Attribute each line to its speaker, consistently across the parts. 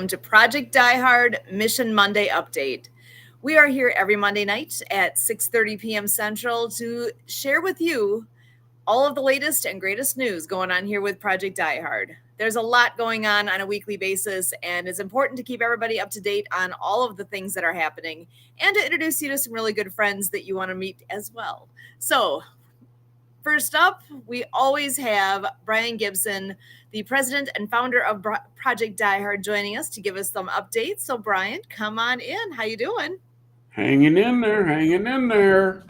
Speaker 1: To Project Die Hard Mission Monday Update. We are here every Monday night at 6:30 p.m. Central to share with you all of the latest and greatest news going on here with Project Die Hard. There's a lot going on a weekly basis, and it's important to keep everybody up to date on all of the things that are happening and to introduce you to some really good friends that you want to meet as well. So, first up, we always have Brian Gibson, the president and founder of Project Die Hard, joining us to give us some updates. So, Brian, come on in. How you doing?
Speaker 2: Hanging in there, hanging in there.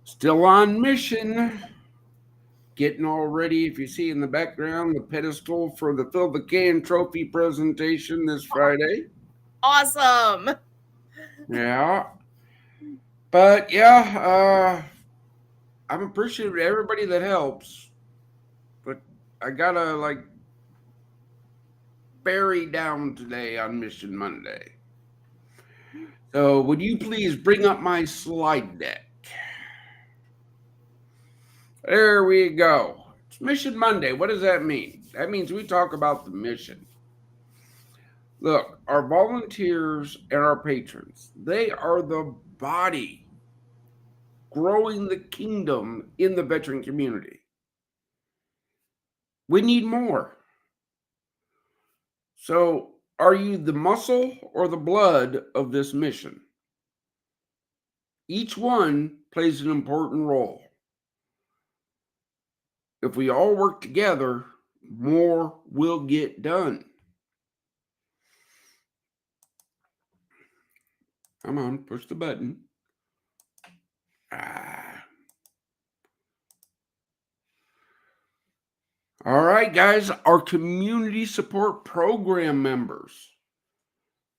Speaker 2: Still on mission. Getting all ready. If you see in the background, the pedestal for the Fill the Can trophy presentation this Friday.
Speaker 1: Awesome.
Speaker 2: Yeah. But yeah, I'm appreciative of everybody that helps. But I gotta bury down today on Mission Monday. So would you please bring up my slide deck? There we go. It's Mission Monday. What does that mean? That means we talk about the mission. Look, our volunteers and our patrons, they are the body growing the kingdom in the veteran community. We need more. So, are you the muscle or the blood of this mission? Each one plays an important role. If we all work together, more will get done. Come on, push the button. All right, guys, our community support program members.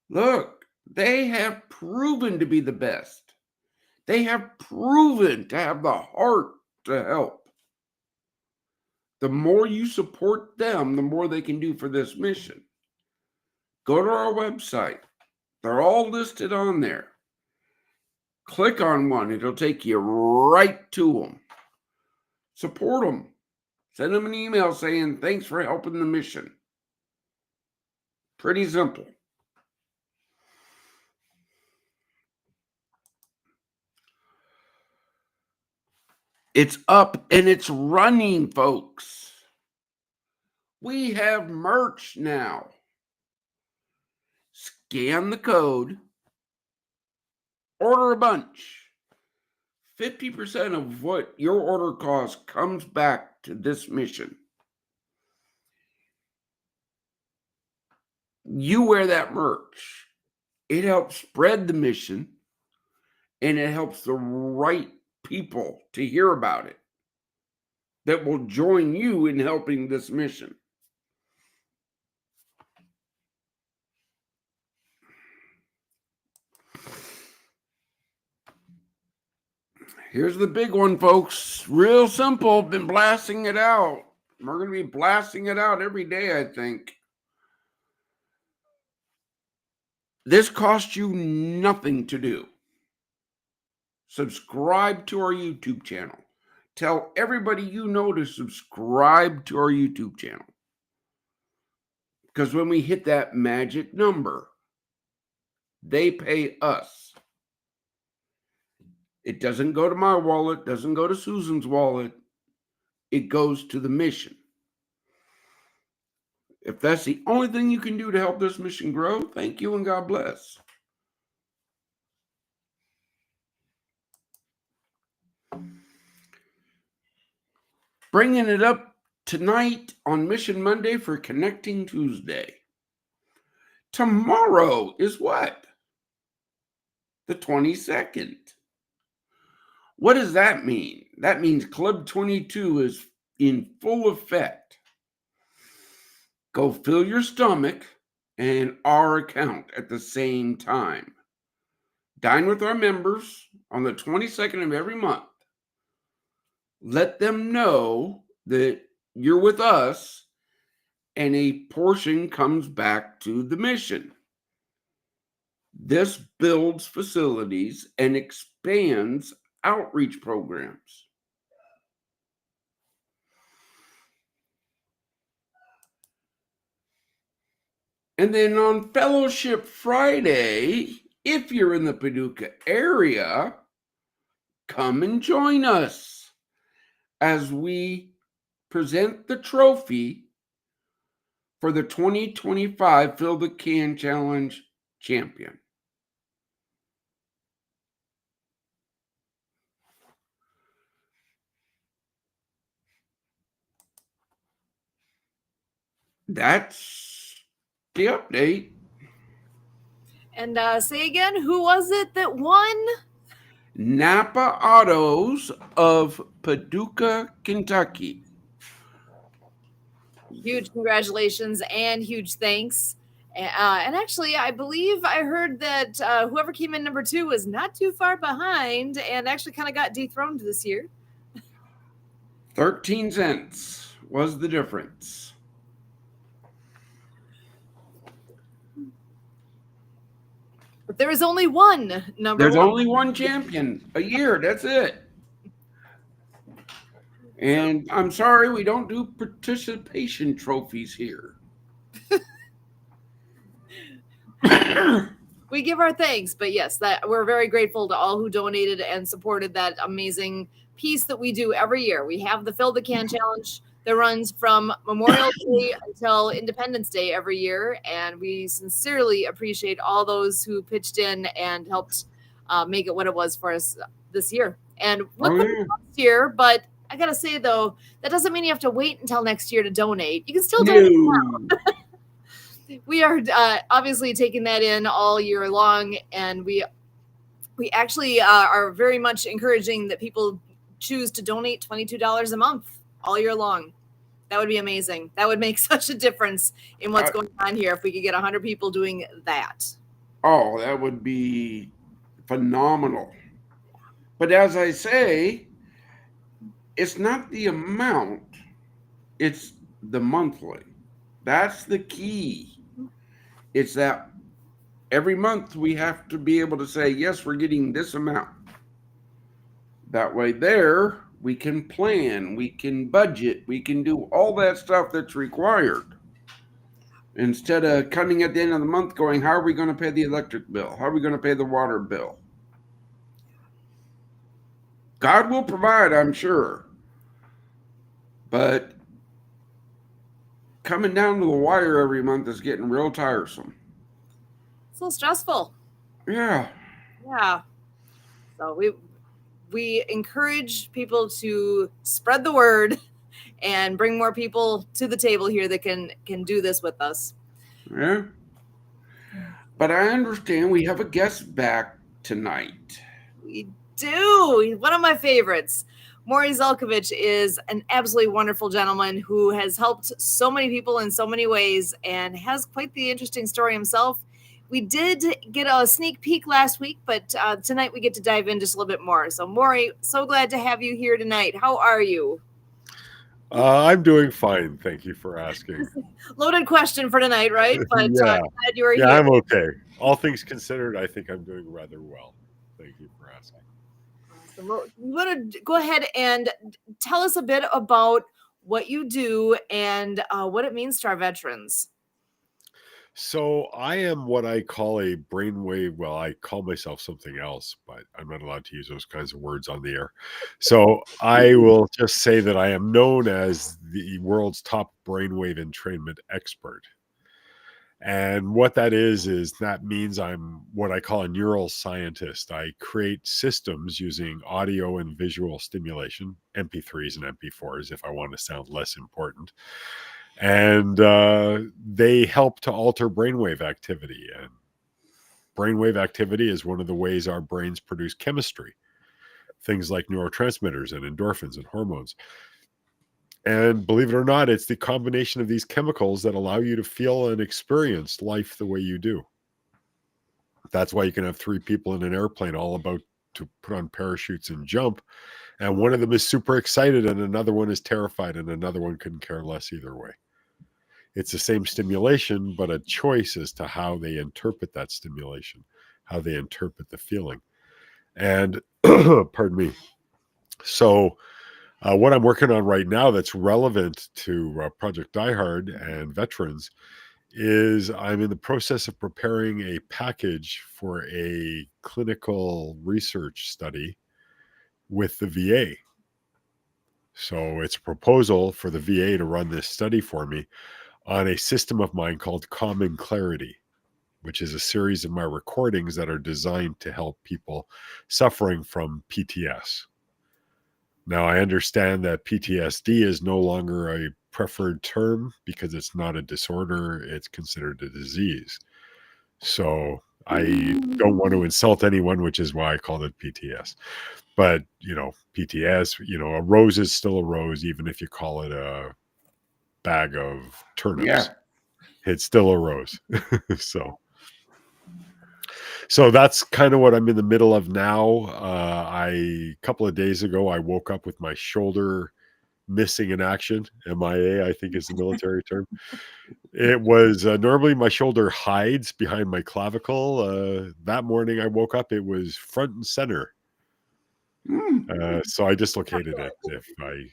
Speaker 2: Look, they have proven to be the best. They have proven to have the heart to help. The more you support them, the more they can do for this mission. Go to our website. They're all listed on there. Click on one. It'll take you right to them. Support them. Send them an email saying, thanks for helping the mission. Pretty simple. It's up and it's running, folks. We have merch now. Scan the code. Order a bunch. 50% of what your order costs comes back to this mission. You wear that merch. It helps spread the mission, and it helps the right people to hear about it that will join you in helping this mission. Here's the big one, folks. Real simple. Been blasting it out. We're going to be blasting it out every day, I think. This costs you nothing to do. Subscribe to our YouTube channel. Tell everybody you know to subscribe to our YouTube channel. Because when we hit that magic number, they pay us. It doesn't go to my wallet, doesn't go to Susan's wallet. It goes to the mission. If that's the only thing you can do to help this mission grow, thank you and God bless. Bringing it up tonight on Mission Monday for Connecting Tuesday. Tomorrow is what? The 22nd. What does that mean? That means Club 22 is in full effect. Go fill your stomach and our account at the same time. Dine with our members on the 22nd of every month. Let them know that you're with us and a portion comes back to the mission. This builds facilities and expands outreach programs. And then on Fellowship Friday, if you're in the Paducah area, come and join us as we present the trophy for the 2025 Fill the Can Challenge champion. That's the update.
Speaker 1: And say again, who was it that won?
Speaker 2: Napa Autos of Paducah, Kentucky.
Speaker 1: Huge congratulations and huge thanks. And actually, I believe I heard that whoever came in number 2 was not too far behind and actually kind of got dethroned this year.
Speaker 2: 13 cents was the difference.
Speaker 1: But there is only one number
Speaker 2: There's
Speaker 1: one.
Speaker 2: only one champion a year. That's it. And I'm sorry, we don't do participation trophies here.
Speaker 1: We give our thanks, but yes, that we're very grateful to all who donated and supported that amazing piece that we do every year. We have the Fill the Can Challenge that runs from Memorial Day until Independence Day every year, and we sincerely appreciate all those who pitched in and helped make it what it was for us this year. And look what next year, but I gotta say though, that doesn't mean you have to wait until next year to donate. You can still donate now. We are obviously taking that in all year long, and we actually are very much encouraging that people choose to donate $22 a month all year long. That would be amazing. That would make such a difference in what's going on here if we could get 100 people doing that.
Speaker 2: Oh, that would be phenomenal. But as I say, it's not the amount, it's the monthly. That's the key. It's that every month we have to be able to say, yes, we're getting this amount. That way there, we can plan, we can budget, we can do all that stuff that's required. Instead of coming at the end of the month going, how are we going to pay the electric bill? How are we going to pay the water bill? God will provide, I'm sure. But coming down to the wire every month is getting real tiresome.
Speaker 1: It's a little stressful.
Speaker 2: Yeah.
Speaker 1: Yeah. So we encourage people to spread the word and bring more people to the table here that can do this with us.
Speaker 2: Yeah. But I understand we have a guest back tonight.
Speaker 1: We do. One of my favorites. Maury Zelkovich is an absolutely wonderful gentleman who has helped so many people in so many ways and has quite the interesting story himself. We did get a sneak peek last week, but tonight we get to dive in just a little bit more. So, Maury, so glad to have you here tonight. How are you?
Speaker 3: I'm doing fine. Thank you for asking.
Speaker 1: Loaded question for tonight, right? But glad you are here.
Speaker 3: I'm okay. All things considered, I think I'm doing rather well. Thank you for asking.
Speaker 1: You want to go ahead and tell us a bit about what you do and what it means to our veterans.
Speaker 3: So I am what I call a brainwave. Well, I call myself something else, but I'm not allowed to use those kinds of words on the air. So I will just say that I am known as the world's top brainwave entrainment expert. And what that is that means I'm what I call a neural scientist. I create systems using audio and visual stimulation, MP3s and MP4s, if I want to sound less important. And they help to alter brainwave activity. And brainwave activity is one of the ways our brains produce chemistry, things like neurotransmitters and endorphins and hormones. And believe it or not, it's the combination of these chemicals that allow you to feel and experience life the way you do. That's why you can have 3 people in an airplane all about to put on parachutes and jump. And one of them is super excited and another one is terrified and another one couldn't care less either way. It's the same stimulation, but a choice as to how they interpret that stimulation, how they interpret the feeling. And pardon me. So what I'm working on right now that's relevant to Project Die Hard and veterans is I'm in the process of preparing a package for a clinical research study with the VA. So it's a proposal for the VA to run this study for me on a system of mine called Common Clarity, which is a series of my recordings that are designed to help people suffering from PTS. Now, I understand that PTSD is no longer a preferred term because it's not a disorder, it's considered a disease. So I don't want to insult anyone, which is why I called it PTS. But, PTS, a rose is still a rose, even if you call it a bag of turnips.
Speaker 2: Yeah.
Speaker 3: It's still a rose. So that's kind of what I'm in the middle of now. A couple of days ago, I woke up with my shoulder missing in action. MIA, I think is the military term. It was normally my shoulder hides behind my clavicle. That morning I woke up, it was front and center. So I dislocated it. If I,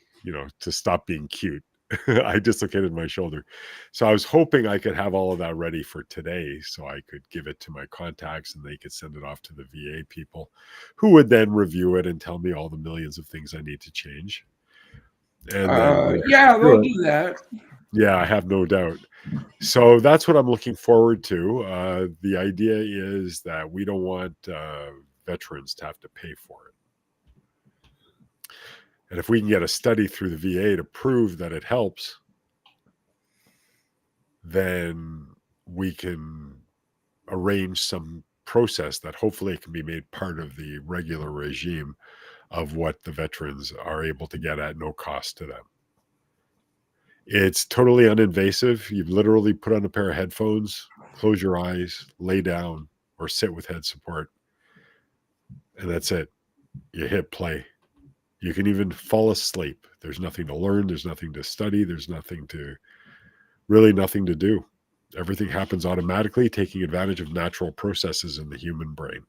Speaker 3: to stop being cute, I dislocated my shoulder. So I was hoping I could have all of that ready for today so I could give it to my contacts and they could send it off to the VA people who would then review it and tell me all the millions of things I need to change. And then
Speaker 2: they'll do that.
Speaker 3: Yeah, I have no doubt. So that's what I'm looking forward to. The idea is that we don't want veterans to have to pay for it. And if we can get a study through the VA to prove that it helps, then we can arrange some process that hopefully can be made part of the regular regime of what the veterans are able to get at no cost to them. It's totally uninvasive. You literally put on a pair of headphones, close your eyes, lay down, or sit with head support. And that's it. You hit play. You can even fall asleep. There's nothing to learn. There's nothing to study. There's nothing to do. Everything happens automatically, taking advantage of natural processes in the human brain.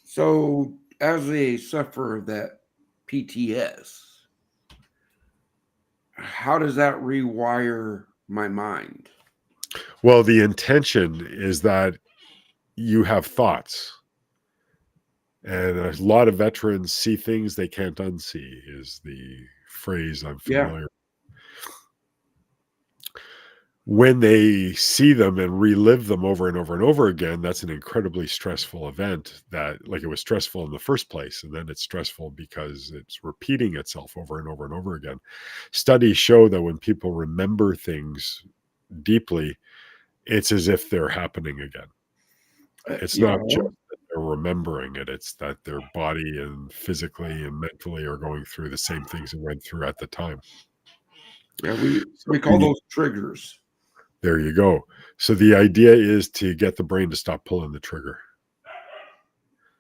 Speaker 2: So, as a sufferer of that PTS, how does that rewire my mind?
Speaker 3: Well, the intention is that you have thoughts. And a lot of veterans see things they can't unsee, is the phrase I'm familiar with. When they see them and relive them over and over and over again, that's an incredibly stressful event that, like, it was stressful in the first place. And then it's stressful because it's repeating itself over and over and over again. Studies show that when people remember things deeply, it's as if they're happening again. It's not just that they're remembering it. It's that their body and physically and mentally are going through the same things they went through at the time.
Speaker 2: Yeah, we call those triggers.
Speaker 3: There you go. So the idea is to get the brain to stop pulling the trigger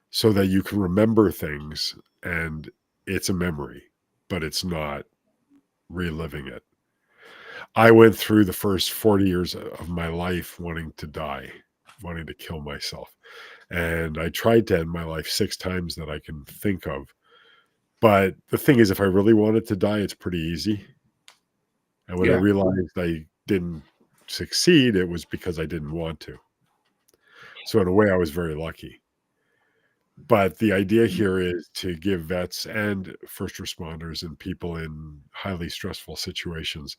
Speaker 3: so that you can remember things and it's a memory, but it's not reliving it. I went through the first 40 years of my life wanting to die, wanting to kill myself. And I tried to end my life 6 times that I can think of. But the thing is, if I really wanted to die, it's pretty easy. And when I realized I didn't succeed, it was because I didn't want to. So in a way, I was very lucky. But the idea here is to give vets and first responders and people in highly stressful situations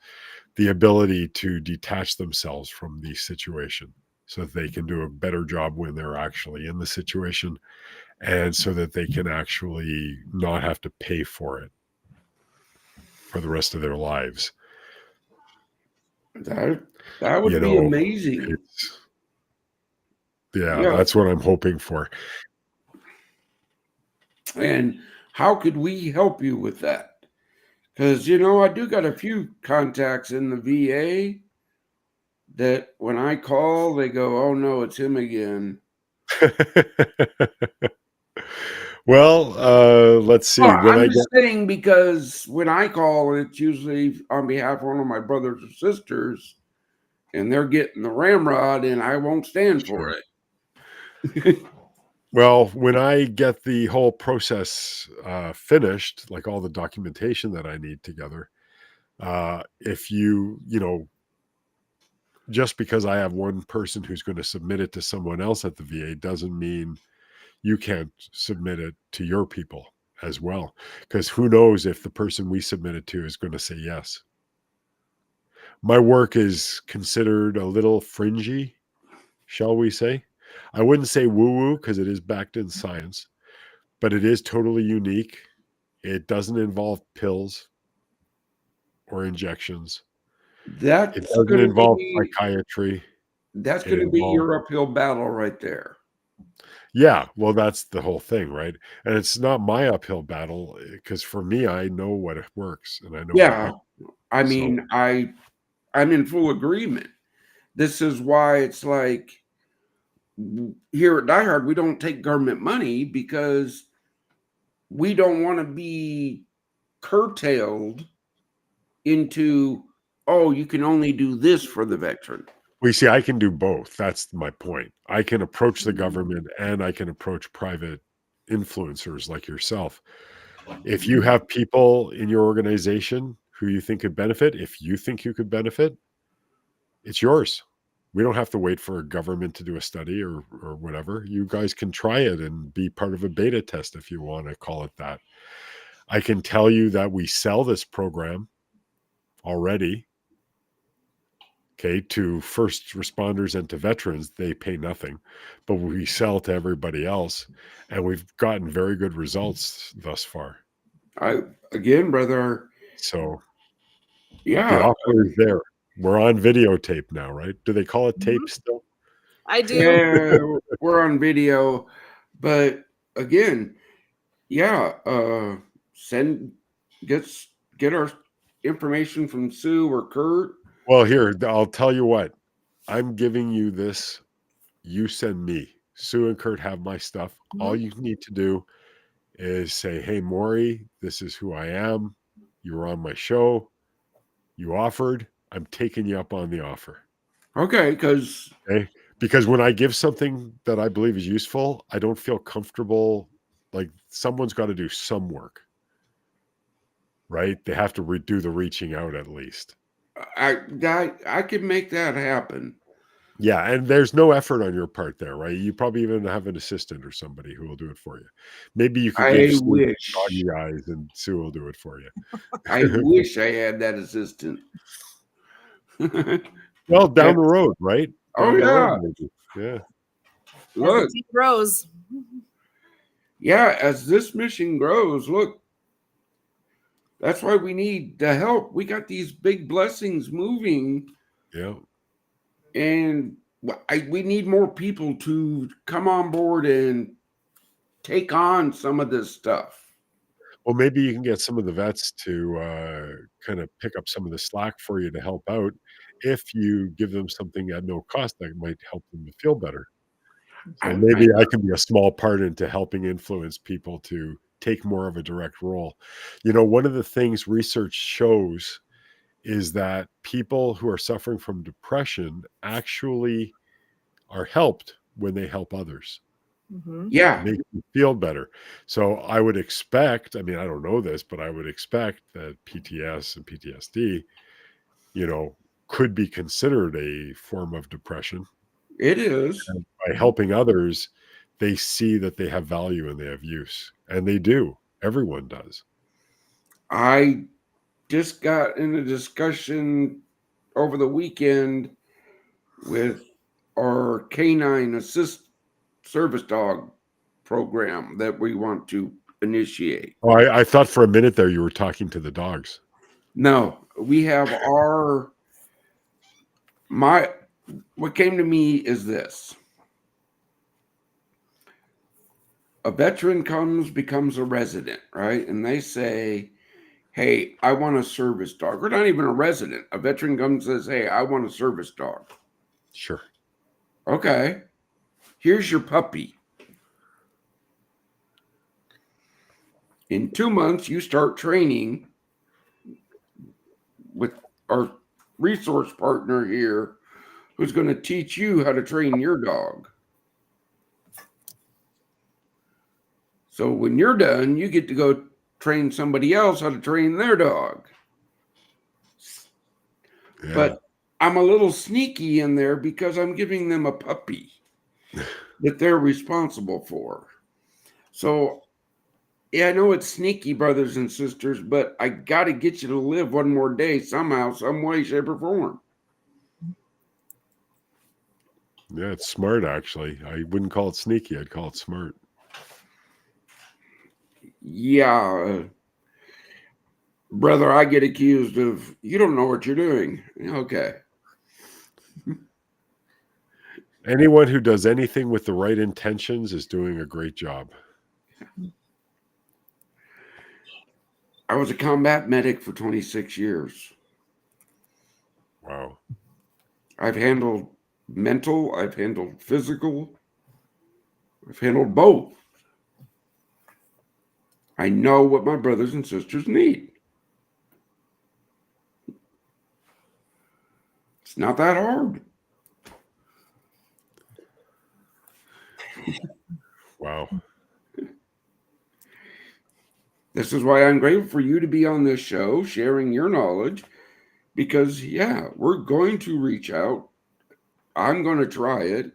Speaker 3: the ability to detach themselves from the situation so that they can do a better job when they're actually in the situation, and so that they can actually not have to pay for it for the rest of their lives.
Speaker 2: That would be amazing.
Speaker 3: That's what I'm hoping for.
Speaker 2: And how could we help you with that? Because, I do got a few contacts in the VA that when I call, they go, "Oh, no, it's him again."
Speaker 3: Well, let's see.
Speaker 2: I'm just saying, because when I call, it's usually on behalf of one of my brothers or sisters, and they're getting the ramrod, and I won't stand for it.
Speaker 3: Well, when I get the whole process finished, like all the documentation that I need together, if you just because I have one person who's going to submit it to someone else at the VA doesn't mean you can't submit it to your people as well. Because who knows if the person we submit it to is going to say yes. My work is considered a little fringy, shall we say. I wouldn't say woo-woo because it is backed in science, but it is totally unique. It doesn't involve pills or injections. It
Speaker 2: That's
Speaker 3: doesn't
Speaker 2: going to
Speaker 3: involve
Speaker 2: be
Speaker 3: psychiatry.
Speaker 2: that's
Speaker 3: It
Speaker 2: going to be
Speaker 3: involves,
Speaker 2: your uphill battle right there.
Speaker 3: yeah, well, that's the whole thing, right? And it's not my uphill battle because for me, I know what it works and I know what
Speaker 2: Yeah,
Speaker 3: helps.
Speaker 2: I
Speaker 3: So
Speaker 2: mean, I'm in full agreement. This is why it's like here at Die Hard, we don't take government money because we don't want to be curtailed into, oh, you can only do this for the veteran.
Speaker 3: we see, I can do both. That's my point. I can approach the government and I can approach private influencers like yourself. If you have people in your organization who you think could benefit, if you think you could benefit, it's yours. We don't have to wait for a government to do a study or whatever. You guys can try it and be part of a beta test if you want to call it that. I can tell you that we sell this program already. Okay, to first responders and to veterans, they pay nothing, but we sell to everybody else, and we've gotten very good results thus far.
Speaker 2: Again, brother,
Speaker 3: So the
Speaker 2: yeah,
Speaker 3: offer is there. We're on videotape now, right? Do they call it tape
Speaker 1: Mhm.
Speaker 3: still?
Speaker 1: I do.
Speaker 2: yeah, we're on video, but again, yeah, get our information from Sue or Kurt.
Speaker 3: Well, here, I'll tell you what. I'm giving you this. You send me. Sue and Kurt have my stuff. All
Speaker 1: Mhm.
Speaker 3: you need to do is say, "Hey, Maury, this is who I am. You were on my show. You offered. I'm taking you up on the offer."
Speaker 2: Okay, because
Speaker 3: Okay? Because when I give something that I believe is useful, I don't feel comfortable. Like someone's got to do some work, right? They have to do the reaching out at least.
Speaker 2: I can make that happen.
Speaker 3: Yeah, and there's no effort on your part there, right? You probably even have an assistant or somebody who will do it for you. Maybe you could give
Speaker 2: I
Speaker 3: Sue
Speaker 2: wish,
Speaker 3: doggy eyes and Sue will do it for you.
Speaker 2: I wish I had that assistant.
Speaker 3: Well,
Speaker 2: Yeah.
Speaker 3: down the road, right?
Speaker 2: Oh
Speaker 3: Down the road,
Speaker 2: yeah,
Speaker 3: maybe. Yeah.
Speaker 1: As the
Speaker 2: look,
Speaker 1: team grows.
Speaker 2: yeah. As this mission grows, look, that's why we need the help. We got these big blessings moving,
Speaker 3: Yeah.
Speaker 2: and we need more people to come on board and take on some of this stuff.
Speaker 3: Well, maybe you can get some of the vets to kind of pick up some of the slack for you to help out if you give them something at no cost that might help them to feel better. So
Speaker 2: I
Speaker 3: maybe I can be a small part into helping influence people to take more of a direct role. You know, one of the things research shows is that people who are suffering from depression actually are helped when they help others.
Speaker 1: Mhm.
Speaker 2: yeah,
Speaker 3: Make you feel better. So I would expect, I mean, I don't know this, but I would expect that PTS and PTSD, you know, could be considered a form of depression.
Speaker 2: it is.
Speaker 3: And by helping others, they see that they have value and they have use. And they do. Everyone does.
Speaker 2: I just got in a discussion over the weekend with our canine assist service dog program that we want to initiate.
Speaker 3: Oh, I thought for a minute there you were talking to the dogs.
Speaker 2: No, we have what came to me is this. A veteran becomes a resident, right? And they say, hey, I want a service dog. Or not even a resident. A veteran comes and says, hey, I want a service dog.
Speaker 3: Sure.
Speaker 2: Okay, here's your puppy. In 2 months, you start training with our resource partner here who's going to teach you how to train your dog. So when you're done, you get to go train somebody else how to train their dog.
Speaker 3: Yeah.
Speaker 2: But I'm a little sneaky in there because I'm giving them a puppy that they're responsible for. So, yeah, I know it's sneaky, brothers and sisters, but I got to get you to live one more day somehow, some way, shape, or form.
Speaker 3: Yeah, it's smart, actually. I wouldn't call it sneaky. I'd call it smart.
Speaker 2: Yeah. Brother, I get accused of, you don't know what you're doing. Okay.
Speaker 3: Anyone who does anything with the right intentions is doing a great job.
Speaker 2: I was a combat medic for 26 years.
Speaker 3: Wow.
Speaker 2: I've handled mental, I've handled physical, I've handled both. I know what my brothers and sisters need. It's not that hard.
Speaker 3: Wow.
Speaker 2: This is why I'm grateful for you to be on this show, sharing your knowledge, because, yeah, we're going to reach out. I'm going to try it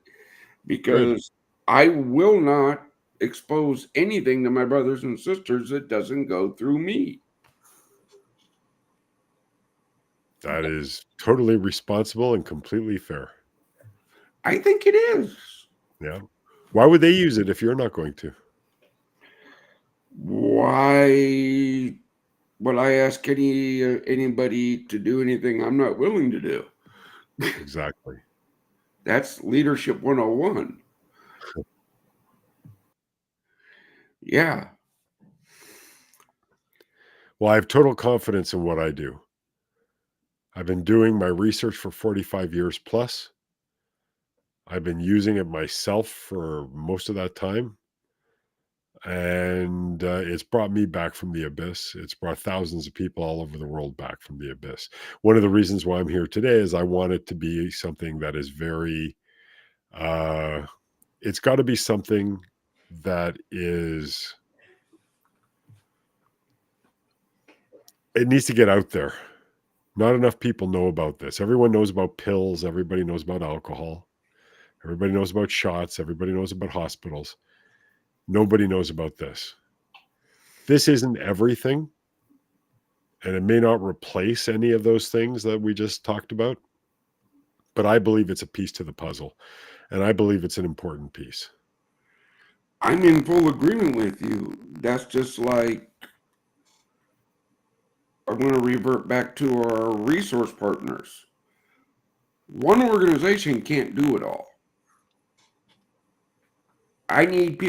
Speaker 2: because I will not expose anything to my brothers and sisters that doesn't go through me.
Speaker 3: That is totally responsible and completely fair.
Speaker 2: I think it is.
Speaker 3: Yeah. Why would they use it if you're not going to?
Speaker 2: Why would I ask anybody to do anything I'm not willing to do?
Speaker 3: Exactly.
Speaker 2: That's leadership 101. Yeah.
Speaker 3: Well, I have total confidence in what I do. I've been doing my research for 45 years plus. I've been using it myself for most of that time. And it's brought me back from the abyss. It's brought thousands of people all over the world back from the abyss. One of the reasons why I'm here today is I want it to be something that is very, it's got to be something that is, it needs to get out there. Not enough people know about this. Everyone knows about pills. Everybody knows about alcohol. Everybody knows about shots. Everybody knows about hospitals. Nobody knows about this. This isn't everything, and it may not replace any of those things that we just talked about, but I believe it's a piece to the puzzle, and I believe it's an important piece.
Speaker 2: I'm in full agreement with you. That's just like, I want to revert back to our resource partners. One organization can't do it all. I need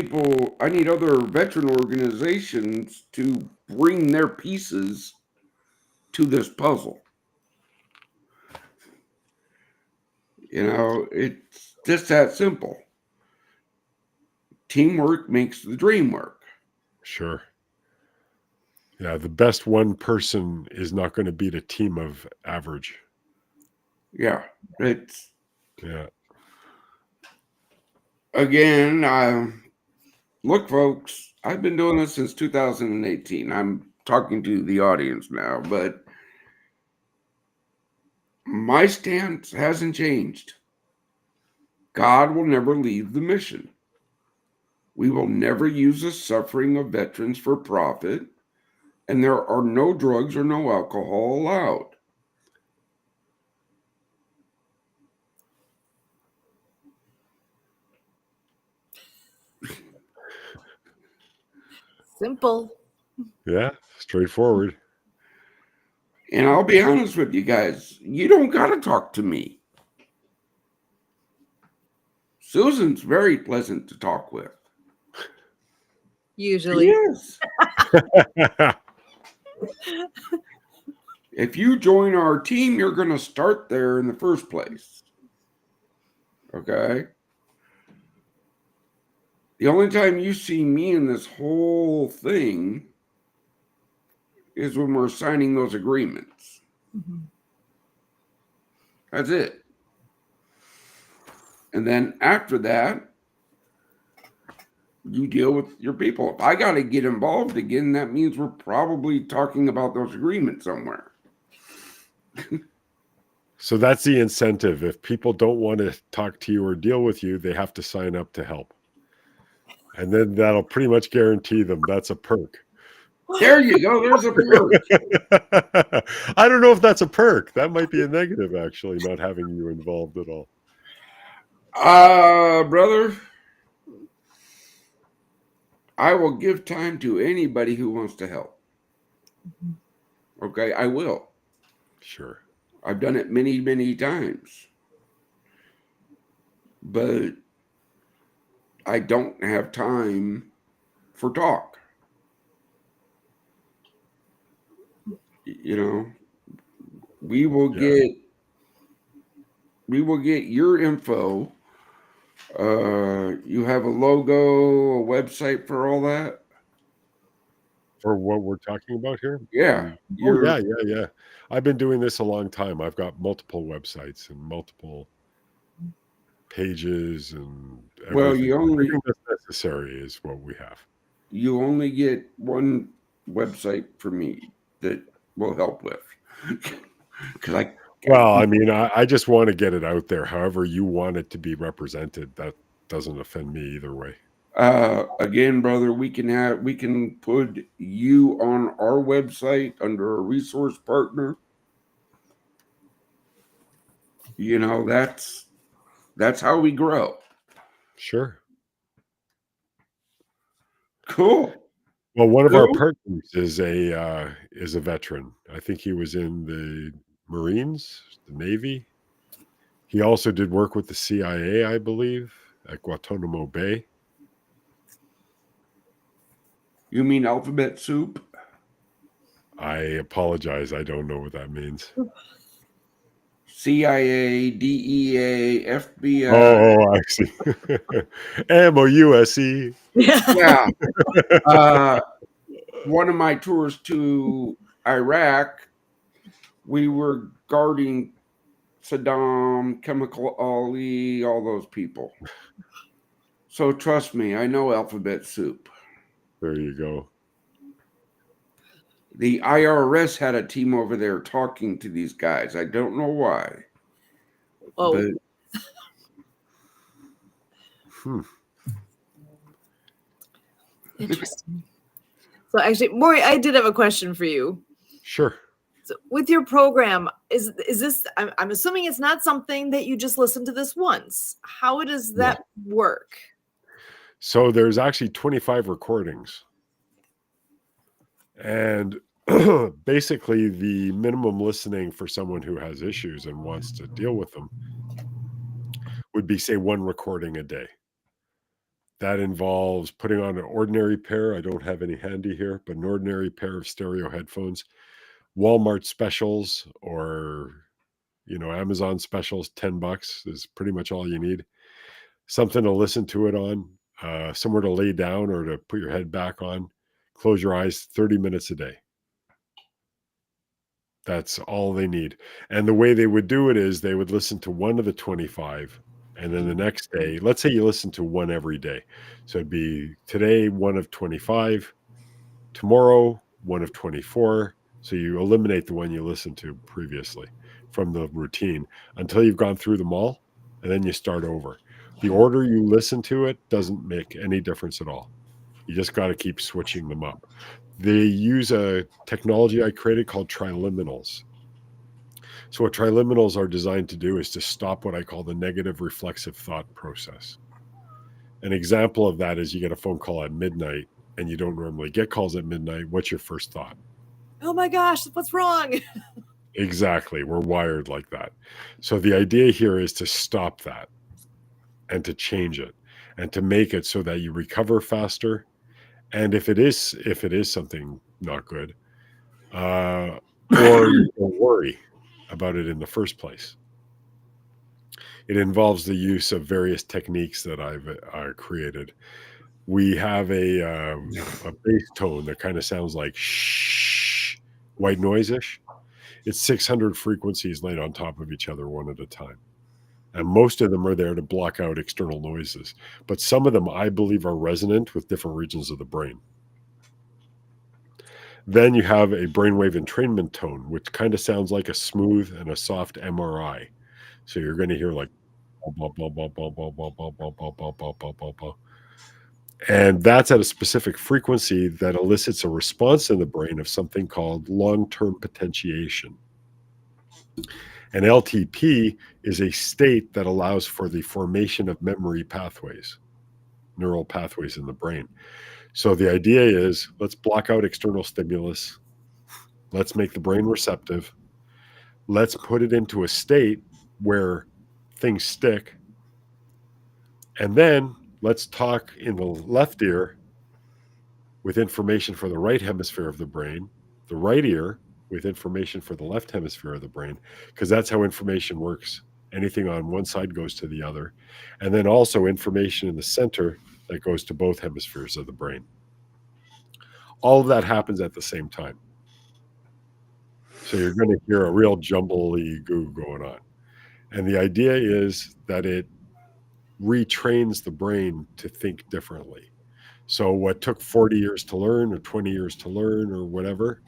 Speaker 2: other veteran organizations to bring their pieces to this puzzle. It's just that simple. Teamwork makes the dream work.
Speaker 3: Sure. Yeah, the best one person is not going to beat a team of average.
Speaker 2: Yeah,
Speaker 3: Yeah.
Speaker 2: Again, look, folks, I've been doing this since 2018. I'm talking to the audience now, but my stance hasn't changed. God will never leave the mission. We will never use the suffering of veterans for profit, and there are no drugs or no alcohol allowed.
Speaker 1: Simple.
Speaker 3: Yeah, straightforward.
Speaker 2: And I'll be honest with you guys, you don't got to talk to me. Susan's very pleasant to talk with.
Speaker 1: Usually.
Speaker 2: Yes. If you join our team, you're going to start there in the first place. Okay? The only time you see me in this whole thing is when we're signing those agreements.
Speaker 1: Mm-hmm.
Speaker 2: That's it. And then after that, you deal with your people. If I got to get involved again, that means we're probably talking about those agreements somewhere.
Speaker 3: So that's the incentive. If people don't want to talk to you or deal with you, they have to sign up to help. And then that'll pretty much guarantee them that's a perk.
Speaker 2: There you go. There's a perk.
Speaker 3: I don't know if that's a perk. That might be a negative, actually, not having you involved at all.
Speaker 2: Brother, I will give time to anybody who wants to help. Okay, I will.
Speaker 3: Sure.
Speaker 2: I've done it many, many times. But I don't have time for talk. You know, we will get your info. You have a logo, a website for all that?
Speaker 3: For what we're talking about here?
Speaker 2: Yeah.
Speaker 3: Oh, yeah. I've been doing this a long time. I've got multiple websites and multiple pages and everything.
Speaker 2: Well,
Speaker 3: everything that's necessary is what we have.
Speaker 2: You only get one website for me that will help with.
Speaker 3: Well, I mean, I just want to get it out there. However you want it to be represented, that doesn't offend me either way.
Speaker 2: Again, brother, we can put you on our website under a resource partner. You know, that's how we grow.
Speaker 3: Sure.
Speaker 2: Cool.
Speaker 3: Well, one of our partners is a veteran. I think he was in the Marines, the Navy. He also did work with the CIA, I believe, at Guantanamo Bay.
Speaker 2: You mean alphabet soup?
Speaker 3: I apologize. I don't know what that means.
Speaker 2: CIA, DEA, FBI.
Speaker 3: Oh, I see. MOUSE.
Speaker 2: Yeah. One of my tours to Iraq, we were guarding Saddam, Chemical Ali, all those people. So trust me, I know alphabet soup.
Speaker 3: There you go.
Speaker 2: The IRS had a team over there talking to these guys. I don't know why.
Speaker 1: Oh.
Speaker 2: But,
Speaker 1: Interesting. So actually, Maury, I did have a question for you.
Speaker 3: Sure.
Speaker 1: So with your program, is this? I'm assuming it's not something that you just listen to this once. How does that work?
Speaker 3: So there's actually 25 recordings, and basically the minimum listening for someone who has issues and wants to deal with them would be, say, one recording a day. That involves putting on an ordinary pair. I don't have any handy here, but an ordinary pair of stereo headphones, Walmart specials or, Amazon specials, $10 is pretty much all you need. Something to listen to it on, somewhere to lay down or to put your head back on. Close your eyes, 30 minutes a day. That's all they need. And the way they would do it is they would listen to one of the 25. And then the next day, let's say you listen to one every day. So it'd be today, one of 25, tomorrow, one of 24. So you eliminate the one you listened to previously from the routine until you've gone through them all. And then you start over. The order you listen to it doesn't make any difference at all. You just got to keep switching them up. They use a technology I created called triliminals. So what triliminals are designed to do is to stop what I call the negative reflexive thought process. An example of that is you get a phone call at midnight and you don't normally get calls at midnight. What's your first thought?
Speaker 1: Oh my gosh, what's wrong?
Speaker 3: Exactly. We're wired like that. So the idea here is to stop that and to change it and to make it so that you recover faster. And if it is something not good, or you don't worry about it in the first place. It involves the use of various techniques that I've created. We have a bass tone that kind of sounds like shh, white noise-ish. It's 600 frequencies laid on top of each other one at a time. And most of them are there to block out external noises. But some of them, I believe, are resonant with different regions of the brain. Then you have a brainwave entrainment tone, which kind of sounds like a smooth and a soft MRI. So you're going to hear like, and that's at a specific frequency that elicits a response in the brain of something called long-term potentiation. And LTP is a state that allows for the formation of memory pathways, neural pathways in the brain. So the idea is, let's block out external stimulus. Let's make the brain receptive. Let's put it into a state where things stick. And then let's talk in the left ear with information for the right hemisphere of the brain, the right ear with information for the left hemisphere of the brain, because that's how information works. Anything on one side goes to the other. And then also information in the center that goes to both hemispheres of the brain. All of that happens at the same time. So you're going to hear a real jumble-goo going on. And the idea is that it retrains the brain to think differently. So what took 40 years to learn or 20 years to learn or whatever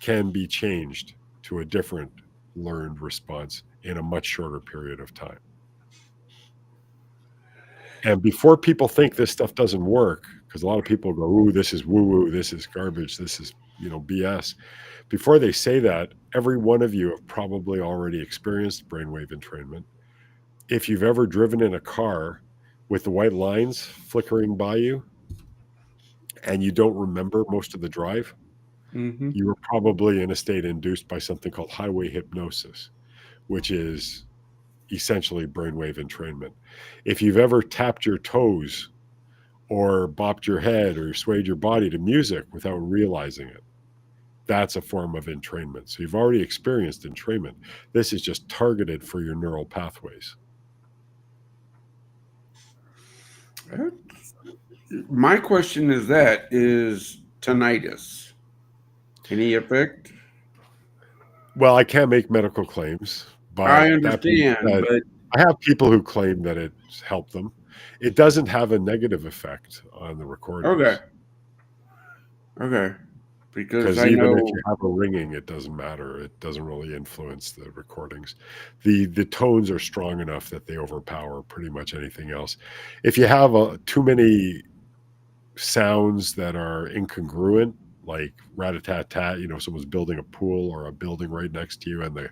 Speaker 3: can be changed to a different learned response in a much shorter period of time. And before people think this stuff doesn't work, because a lot of people go, ooh, this is woo-woo, this is garbage, this is, BS. Before they say that, every one of you have probably already experienced brainwave entrainment. If you've ever driven in a car with the white lines flickering by you and you don't remember most of the drive, you were probably in a state induced by something called highway hypnosis, which is essentially brainwave entrainment. If you've ever tapped your toes or bopped your head or swayed your body to music without realizing it, that's a form of entrainment. So you've already experienced entrainment. This is just targeted for your neural pathways.
Speaker 2: My question is tinnitus any effect?
Speaker 3: Well, I can't make medical claims, but
Speaker 2: I understand, but
Speaker 3: I have people who claim that it's helped them. It doesn't have a negative effect on the recordings.
Speaker 2: Okay. Because
Speaker 3: even if you have a ringing, it doesn't matter. It doesn't really influence the recordings. The tones are strong enough that they overpower pretty much anything else. If you have too many sounds that are incongruent, like rat-a-tat-tat, someone's building a pool or a building right next to you and the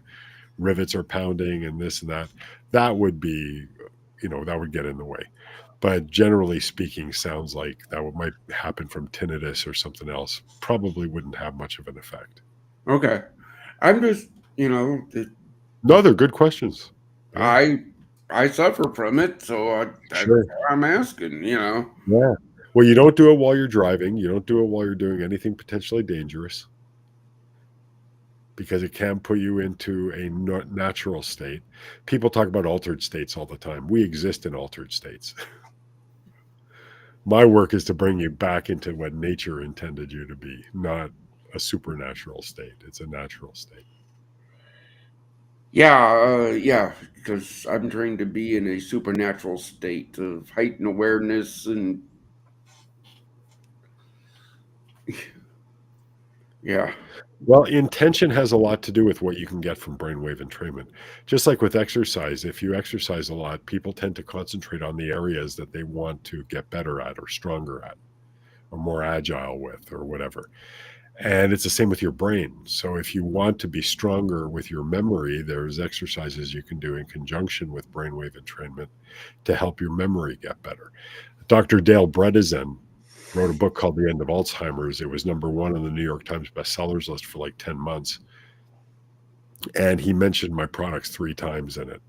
Speaker 3: rivets are pounding and this and that would be, that would get in the way. But generally speaking, sounds like that might happen from tinnitus or something else. Probably wouldn't have much of an effect.
Speaker 2: Okay. I'm just,
Speaker 3: No, they're good questions.
Speaker 2: Yeah. I suffer from it, so I'm asking,
Speaker 3: Yeah. Well, you don't do it while you're driving. You don't do it while you're doing anything potentially dangerous, because it can put you into a natural state. People talk about altered states all the time. We exist in altered states. My work is to bring you back into what nature intended you to be, not a supernatural state. It's a natural state.
Speaker 2: Yeah, because I'm trained to be in a supernatural state of heightened awareness and yeah.
Speaker 3: Well, intention has a lot to do with what you can get from brainwave entrainment. Just like with exercise, if you exercise a lot, people tend to concentrate on the areas that they want to get better at or stronger at or more agile with or whatever. And it's the same with your brain. So if you want to be stronger with your memory, there's exercises you can do in conjunction with brainwave entrainment to help your memory get better. Dr. Dale Bredesen wrote a book called The End of Alzheimer's. It was #1 on the New York Times bestsellers list for like 10 months. And he mentioned my products 3 times in it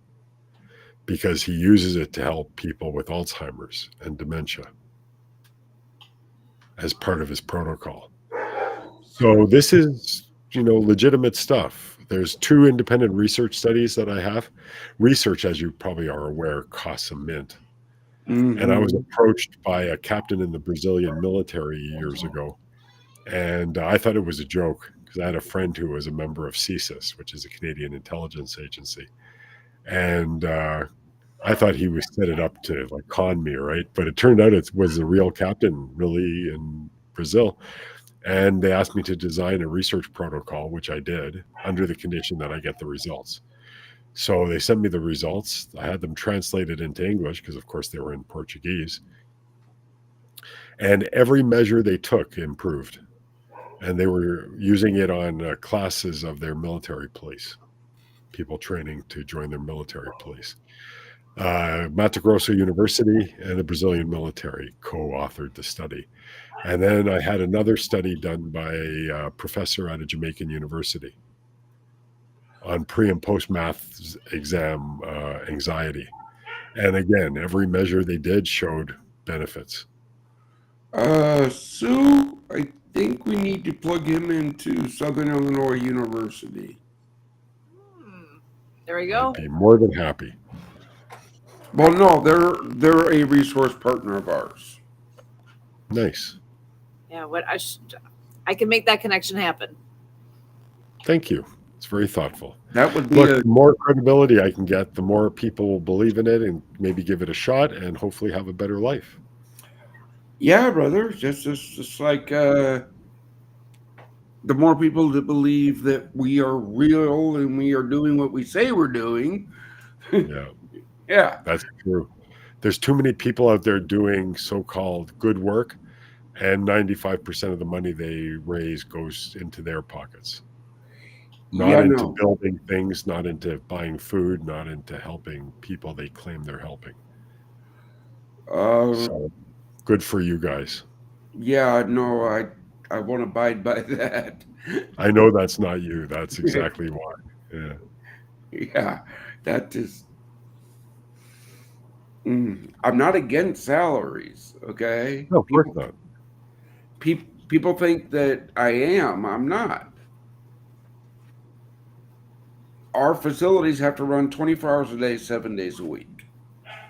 Speaker 3: because he uses it to help people with Alzheimer's and dementia as part of his protocol. So this is, legitimate stuff. There's 2 independent research studies that I have. Research, as you probably are aware, costs a mint. And I was approached by a captain in the Brazilian military years ago. And I thought it was a joke because I had a friend who was a member of CSIS, which is a Canadian intelligence agency. And I thought he was set it up to con me, right? But it turned out it was the real captain really in Brazil. And they asked me to design a research protocol, which I did under the condition that I get the results. So they sent me the results. I had them translated into English because, of course, they were in Portuguese. And every measure they took improved. And they were using it on classes of their military police, people training to join their military police. Mato Grosso University and the Brazilian military co-authored the study. And then I had another study done by a professor at a Jamaican university on pre and post math exam anxiety. And again, every measure they did showed benefits.
Speaker 2: Sue, I think we need to plug him into Southern Illinois University.
Speaker 1: There we go.
Speaker 3: I'd be more than happy.
Speaker 2: Well, no, they're a resource partner of ours.
Speaker 3: Nice.
Speaker 1: Yeah, I can make that connection happen.
Speaker 3: Thank you. It's very thoughtful.
Speaker 2: That would be
Speaker 3: the more credibility I can get, the more people will believe in it and maybe give it a shot and hopefully have a better life.
Speaker 2: Yeah, brother. Just like the more people that believe that we are real and we are doing what we say we're doing.
Speaker 3: Yeah.
Speaker 2: Yeah.
Speaker 3: That's true. There's too many people out there doing so-called good work, and 95% of the money they raise goes into their pockets. Not into building things, not into buying food, not into helping people they claim they're helping. So good for you guys.
Speaker 2: Yeah, no, I won't abide by that.
Speaker 3: I know that's not you. That's exactly why. Yeah.
Speaker 2: Yeah, that is. I'm not against salaries, okay?
Speaker 3: No, of course not.
Speaker 2: People think that I am. I'm not. Our facilities have to run 24 hours a day, 7 days a week.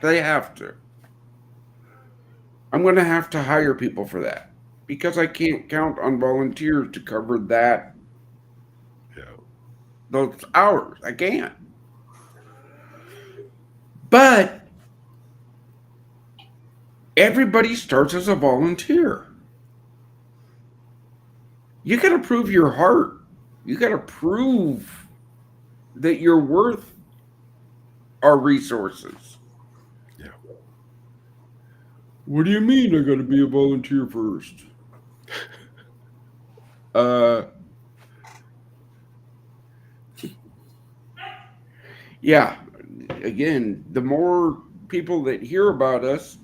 Speaker 2: They have to. I'm going to have to hire people for that because I can't count on volunteers to cover that.
Speaker 3: Yeah.
Speaker 2: Those hours. I can't. But everybody starts as a volunteer. You got to prove your heart. You got to prove that you're worth our resources.
Speaker 3: Yeah.
Speaker 2: What do you mean I got to be a volunteer first? Yeah. Again, the more people that hear about us,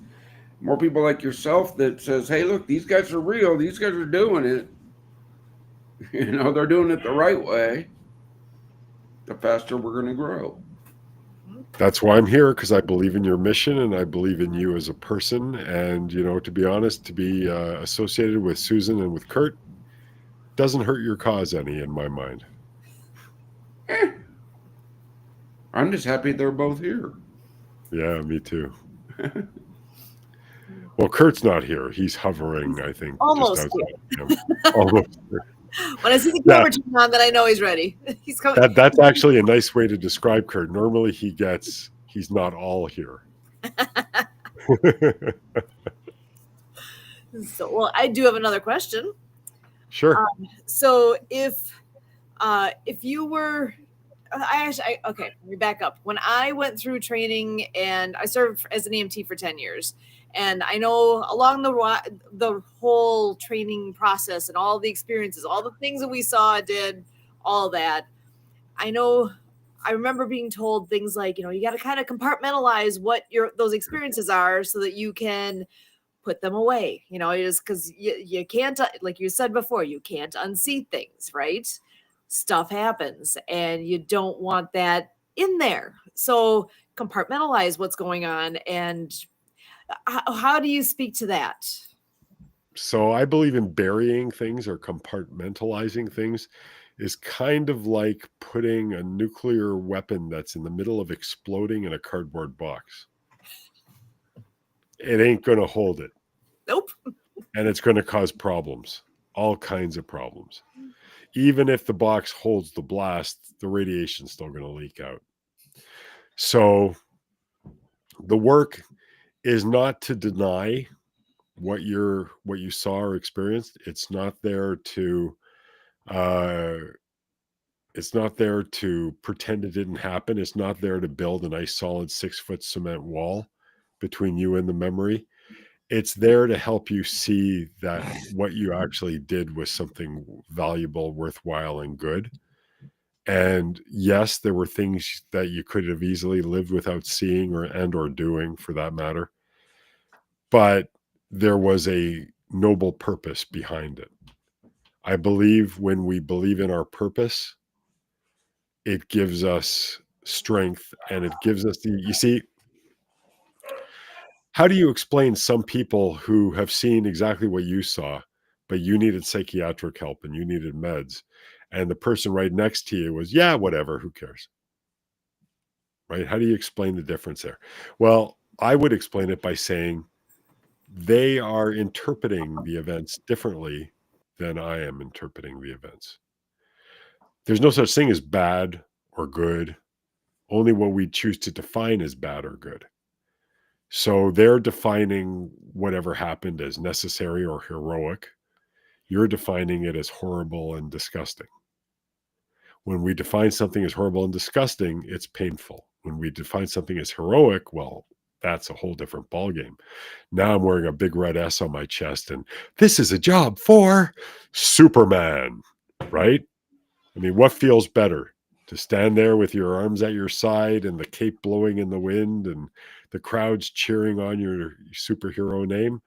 Speaker 2: more people like yourself that says, hey, look, these guys are real. These guys are doing it. You know, they're doing it the right way. The faster we're going to grow.
Speaker 3: That's why I'm here, because I believe in your mission and I believe in you as a person. And, you know, to be honest, to be associated with Susan and with Kurt doesn't hurt your cause any in my mind.
Speaker 2: I'm just happy they're both here.
Speaker 3: Yeah, me too. Well, Kurt's not here. He's hovering, I think.
Speaker 1: Almost
Speaker 3: just outside him. Almost here.
Speaker 1: When I see the camera turn on, then I know he's ready. He's coming.
Speaker 3: That's actually a nice way to describe Kurt. Normally he's not all here.
Speaker 1: So, well, I do have another question.
Speaker 3: Sure.
Speaker 1: So if you were, okay, let me back up. When I went through training and I served as an EMT for 10 years, and I know along the whole training process and all the experiences, all the things that we saw, did, all that, I remember being told things like, you got to kind of compartmentalize what those experiences are so that you can put them away, just because you can't, like you said before, you can't unsee things, right? Stuff happens and you don't want that in there. So compartmentalize what's going on. And how do you speak to that?
Speaker 3: So I believe in burying things or compartmentalizing things is kind of like putting a nuclear weapon that's in the middle of exploding in a cardboard box. It ain't going to hold it.
Speaker 1: Nope.
Speaker 3: And it's going to cause problems, all kinds of problems. Even if the box holds the blast, the radiation's still going to leak out. So the work is not to deny what you saw or experienced. It's not there to pretend it didn't happen. It's not there to build a nice solid 6-foot cement wall between you and the memory. It's there to help you see that what you actually did was something valuable, worthwhile, and good. And yes, there were things that you could have easily lived without seeing or doing, for that matter. But there was a noble purpose behind it. I believe when we believe in our purpose, it gives us strength, and it gives us you see, how do you explain some people who have seen exactly what you saw, but you needed psychiatric help and you needed meds, and the person right next to you was, yeah, whatever, who cares? Right? How do you explain the difference there? Well, I would explain it by saying they are interpreting the events differently than I am interpreting the events. There's no such thing as bad or good, only what we choose to define as bad or good. So they're defining whatever happened as necessary or heroic. You're defining it as horrible and disgusting. When we define something as horrible and disgusting, it's painful. When we define something as heroic, well, that's a whole different ballgame. Now I'm wearing a big red S on my chest, and this is a job for Superman, right? I mean, what feels better? To stand there with your arms at your side and the cape blowing in the wind and the crowds cheering on your superhero name,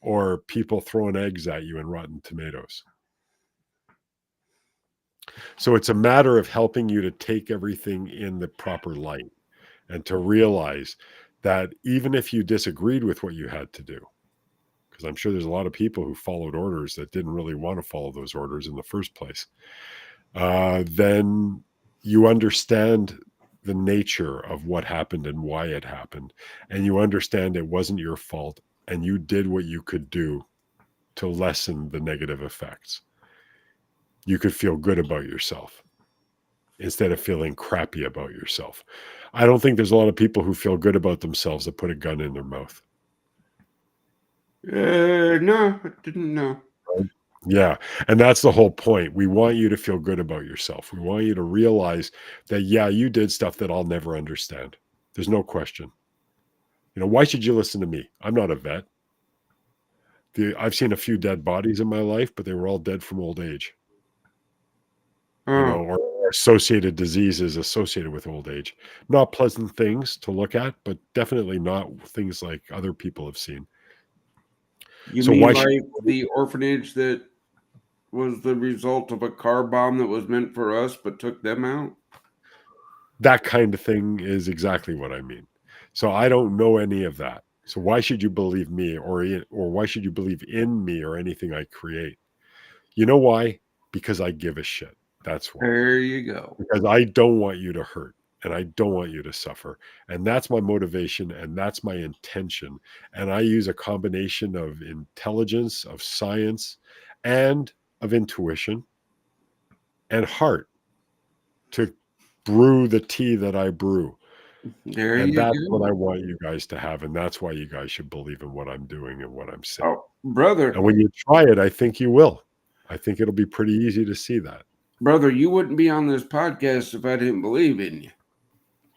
Speaker 3: or people throwing eggs at you and rotten tomatoes? So it's a matter of helping you to take everything in the proper light and to realize that even if you disagreed with what you had to do, because I'm sure there's a lot of people who followed orders that didn't really want to follow those orders in the first place, then you understand the nature of what happened and why it happened. And you understand it wasn't your fault, and you did what you could do to lessen the negative effects. You could feel good about yourself instead of feeling crappy about yourself. I don't think there's a lot of people who feel good about themselves that put a gun in their mouth.
Speaker 2: No, I didn't know.
Speaker 3: Yeah. And that's the whole point. We want you to feel good about yourself. We want you to realize that, yeah, you did stuff that I'll never understand. There's no question. You know, why should you listen to me? I'm not a vet. I've seen a few dead bodies in my life, but they were all dead from old age, you know, or associated diseases associated with old age. Not pleasant things to look at, but definitely not things like other people have seen.
Speaker 2: You
Speaker 3: So
Speaker 2: mean
Speaker 3: why
Speaker 2: like
Speaker 3: should
Speaker 2: the orphanage that was the result of a car bomb that was meant for us but took them out?
Speaker 3: that kind of thing is exactly what I mean. So I don't know any of that. So why should you believe me, or why should you believe in me or anything I create? You know why? Because I give a shit. That's why.
Speaker 2: There you go.
Speaker 3: Because I don't want you to hurt, and I don't want you to suffer. And that's my motivation, and that's my intention. And I use a combination of intelligence, of science, and of intuition and heart to brew the tea that I brew.
Speaker 2: There
Speaker 3: And
Speaker 2: you
Speaker 3: that's
Speaker 2: go.
Speaker 3: what I want you guys to have. And that's why you guys should believe in what I'm doing and what I'm saying.
Speaker 2: Oh, brother.
Speaker 3: And when you try it, I think you will. I think it'll be pretty easy to see that.
Speaker 2: Brother, you wouldn't be on this podcast if I didn't believe in you.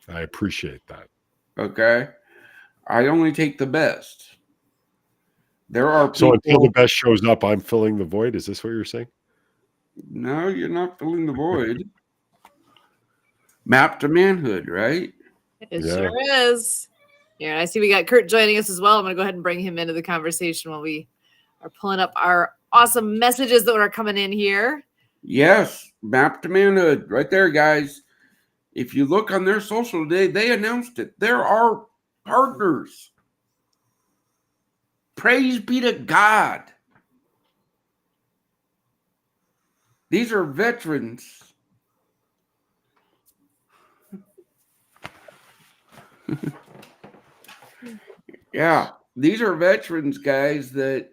Speaker 3: I appreciate that.
Speaker 2: Okay? I only take the best. There are people.
Speaker 3: So until the best shows up, I'm filling the void. Is this what you're saying?
Speaker 2: No, you're not filling the void. Map to manhood, right?
Speaker 1: It
Speaker 3: Yeah.
Speaker 1: sure is. Yeah, I see we got Kurt joining us as well. I'm going to go ahead and bring him into the conversation while we are pulling up our awesome messages that are coming in here.
Speaker 2: Yes, map to manhood, right there, guys. If you look on their social today, they announced it. There are partners. Praise be to God. These are veterans. Yeah, these are veterans, guys, that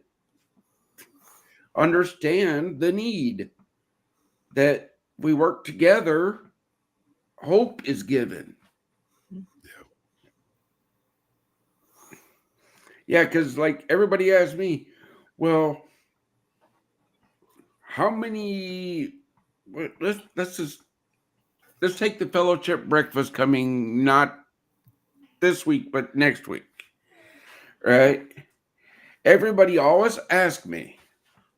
Speaker 2: understand the need that we work together. Hope is given. Yeah, because like everybody asks me, well, how many? Let's take the fellowship breakfast coming not this week but next week, right? Everybody always asks me,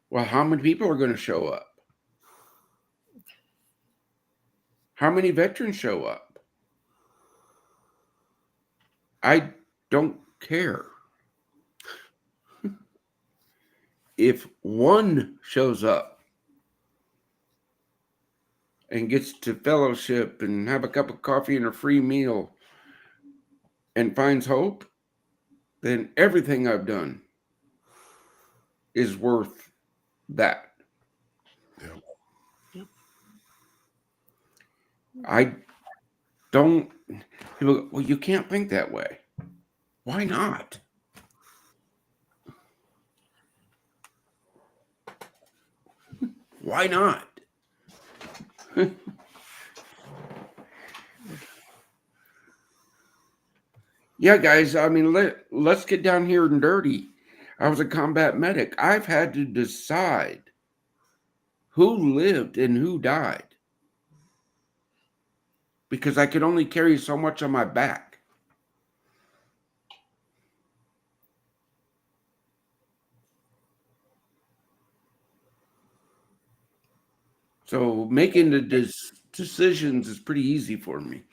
Speaker 2: well, how many people are going to show up? How many veterans show up? I don't care. If one shows up and gets to fellowship and have a cup of coffee and a free meal and finds hope, then everything I've done is worth that.
Speaker 3: Yep.
Speaker 2: I don't. People go, well, you can't think that way. Why not? Why not? Yeah, guys, I mean, let's get down here and dirty. I was a combat medic. I've had to decide who lived and who died because I could only carry so much on my back. So making the decisions is pretty easy for me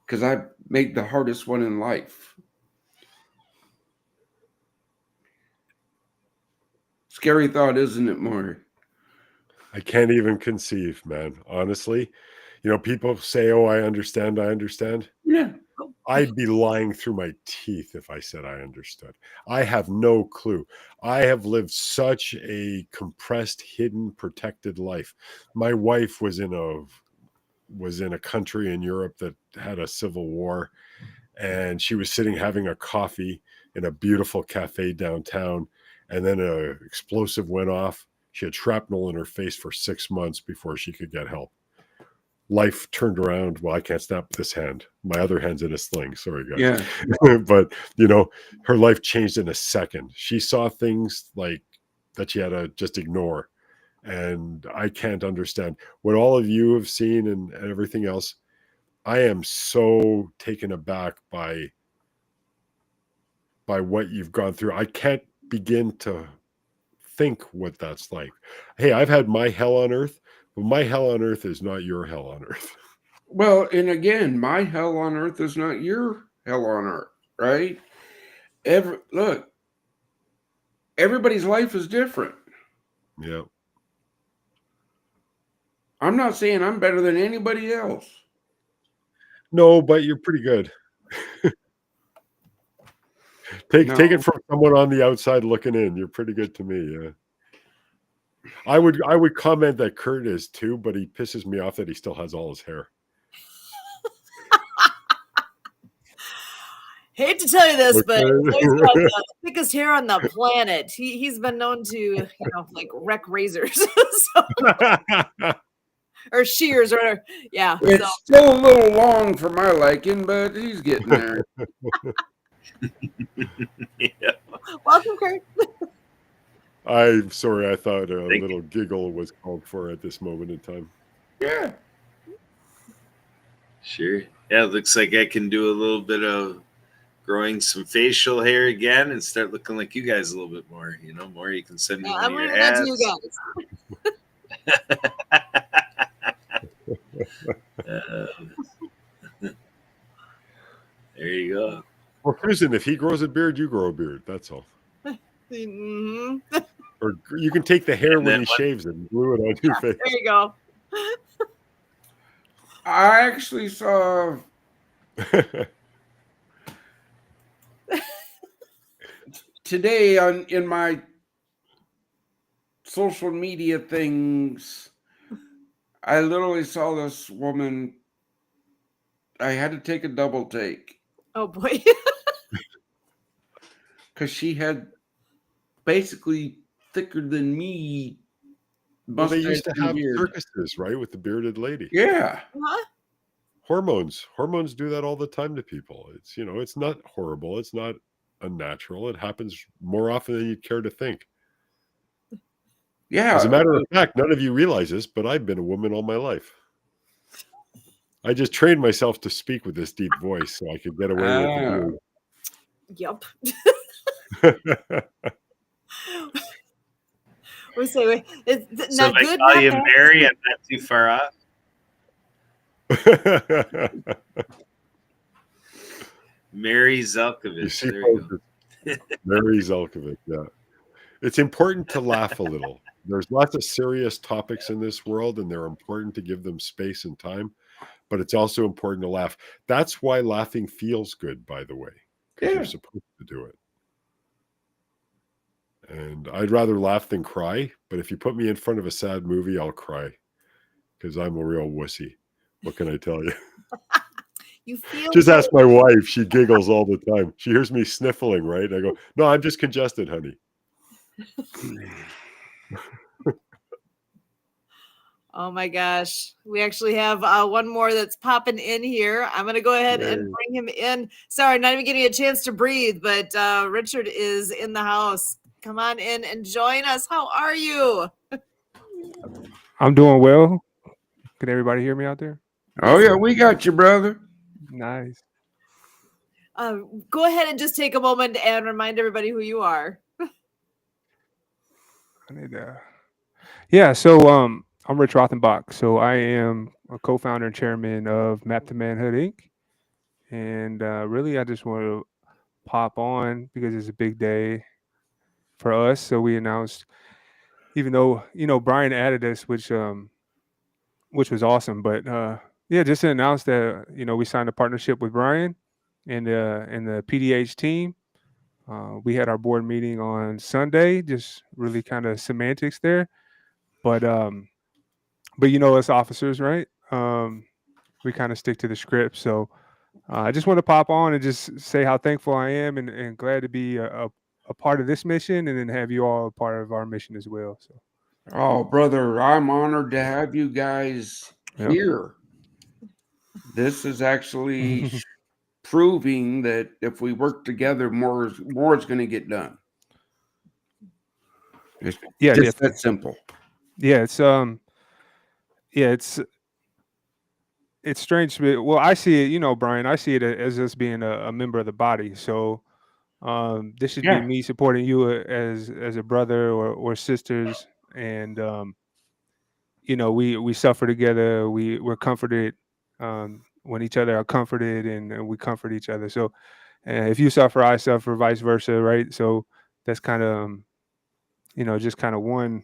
Speaker 2: because I made the hardest one in life. Scary thought, isn't it, Maury?
Speaker 3: I can't even conceive, man. Honestly, people say, "Oh, I understand. I understand."
Speaker 2: Yeah.
Speaker 3: I'd be lying through my teeth if I said I understood. I have no clue. I have lived such a compressed, hidden, protected life. My wife was in a country in Europe that had a civil war, and she was sitting having a coffee in a beautiful cafe downtown, and then an explosive went off. She had shrapnel in her face for 6 months before she could get help. Life turned around. Well, I can't snap this hand. My other hand's in a sling. Sorry, guys.
Speaker 2: Yeah.
Speaker 3: But her life changed in a second. She saw things like that she had to just ignore. And I can't understand what all of you have seen and everything else. I am so taken aback by what you've gone through. I can't begin to think what that's like. Hey, I've had my hell on earth, but my hell on earth is not your hell on earth.
Speaker 2: Well, and again, my hell on earth is not your hell on earth, right? Look, everybody's life is different.
Speaker 3: Yeah.
Speaker 2: I'm not saying I'm better than anybody else.
Speaker 3: No, but you're pretty good. Take it from someone on the outside looking in. You're pretty good to me. Yeah. I would comment that Kurt is too, but he pisses me off that he still has all his hair.
Speaker 1: Hate to tell you this, but he's got the thickest hair on the planet. He's been known to, like wreck razors, or shears, or whatever. Yeah.
Speaker 2: It's still a little long for my liking, but he's getting there.
Speaker 4: Yeah.
Speaker 1: Welcome, Kurt.
Speaker 3: I'm sorry. I thought a little giggle was called for at this moment in time.
Speaker 2: Yeah.
Speaker 4: Sure. Yeah, it looks like I can do a little bit of growing some facial hair again and start looking like you guys a little bit more. More you can send me one
Speaker 1: I'm
Speaker 4: of your
Speaker 1: leaving that to
Speaker 4: hats.
Speaker 1: you guys.
Speaker 4: There you go.
Speaker 3: Well, Susan, if he grows a beard, you grow a beard. That's all.
Speaker 1: Mm-hmm.
Speaker 3: Or you can take the hair when he shaves it and glue it on your face.
Speaker 1: There you go.
Speaker 2: I actually saw today in my social media things, I literally saw this woman. I had to take a double take.
Speaker 1: Oh boy.
Speaker 2: Because she had basically thicker than me.
Speaker 3: Well, they used to have circuses, right, with the bearded lady.
Speaker 2: Yeah.
Speaker 1: Huh?
Speaker 3: Hormones do that all the time to people. It's, you know, it's not horrible, it's not unnatural. It happens more often than you'd care to think.
Speaker 2: Yeah.
Speaker 3: As a matter of fact, none of you realize this, but I've been a woman all my life. I just trained myself to speak with this deep voice so I could get away with the
Speaker 1: Yep.
Speaker 3: view.
Speaker 1: We say it's
Speaker 4: So
Speaker 1: not
Speaker 4: if I
Speaker 1: good,
Speaker 4: call
Speaker 1: not
Speaker 4: you
Speaker 1: bad.
Speaker 4: Mary, I'm not too far off. Mary
Speaker 3: You
Speaker 4: Zelkovich.
Speaker 3: see,
Speaker 4: There you
Speaker 3: folks,
Speaker 4: go.
Speaker 3: Mary Zelkovich, yeah. It's important to laugh a little. There's lots of serious topics in this world, and they're important to give them space and time, but it's also important to laugh. That's why laughing feels good, by the way, because
Speaker 2: Yeah.
Speaker 3: you're supposed to do it. And I'd rather laugh than cry, but if you put me in front of a sad movie, I'll cry because I'm a real wussy. What can I tell you?
Speaker 1: You feel
Speaker 3: Just
Speaker 1: good.
Speaker 3: ask my wife. She giggles all the time. She hears me sniffling, right? I go, no, I'm just congested, honey.
Speaker 1: Oh my gosh. We actually have one more that's popping in here. I'm going to go ahead and bring him in. Sorry, not even getting a chance to breathe, but Richard is in the house. Come on in and join us. How are you?
Speaker 5: I'm doing well. Can everybody hear me out there?
Speaker 2: Oh, yeah, we got you, brother.
Speaker 5: Nice.
Speaker 1: Go ahead and just take a moment and remind everybody who you are.
Speaker 5: I need Yeah, so I'm Rich Rothenbach. So I am a co-founder and chairman of Map to Manhood Inc. And really, I just want to pop on because it's a big day for us. So we announced, even though Brian added us, which was awesome. But yeah, just to announce that we signed a partnership with Brian and the PDH team. We had our board meeting on Sunday, just really kind of semantics there. But us officers, right? We kind of stick to the script. So I just want to pop on and just say how thankful I am and glad to be a part of this mission, and then have you all a part of our mission as well. So
Speaker 2: Oh, brother, I'm honored to have you guys
Speaker 5: yeah.
Speaker 2: here. This is actually proving that if we work together, more is going to get done. It's
Speaker 5: Yeah,
Speaker 2: just
Speaker 5: definitely.
Speaker 2: that simple.
Speaker 5: Yeah, it's strange. Well, I see it, Brian, I see it as us being a member of the body. So this should be
Speaker 2: Yeah.
Speaker 5: me supporting you as a brother or sisters. And we suffer together. We're comforted when each other are comforted, and we comfort each other. So if you suffer, I suffer, vice versa, right? So that's kind of just kind of one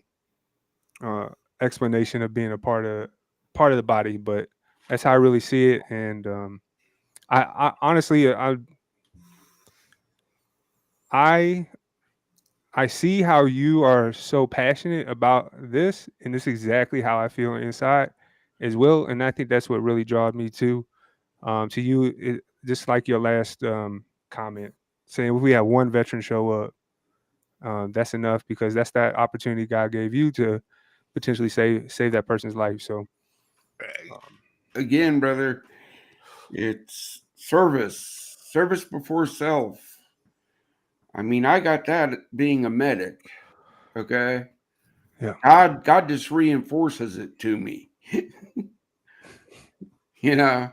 Speaker 5: explanation of being a part of the body. But that's how I really see it. And I honestly, I see how you are so passionate about this, and this is exactly how I feel inside as well. And I think that's what really draws me to you. Just like your last comment, saying if we have one veteran show up, that's enough, because that's that opportunity God gave you to potentially save that person's life. So
Speaker 2: Again, brother, it's service before self. I mean, I got that being a medic. Okay.
Speaker 5: yeah,
Speaker 2: God just reinforces it to me. You know,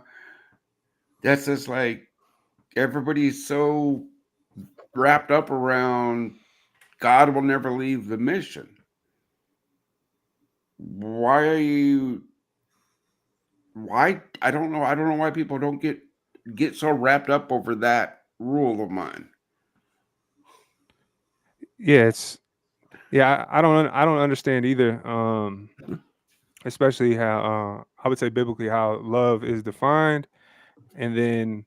Speaker 2: that's just like everybody's so wrapped up around God will never leave the mission. Why are you? Why? I don't know. I don't know why people don't get so wrapped up over that rule of mine.
Speaker 5: yeah, I don't understand either. Especially how I would say biblically how love is defined, and then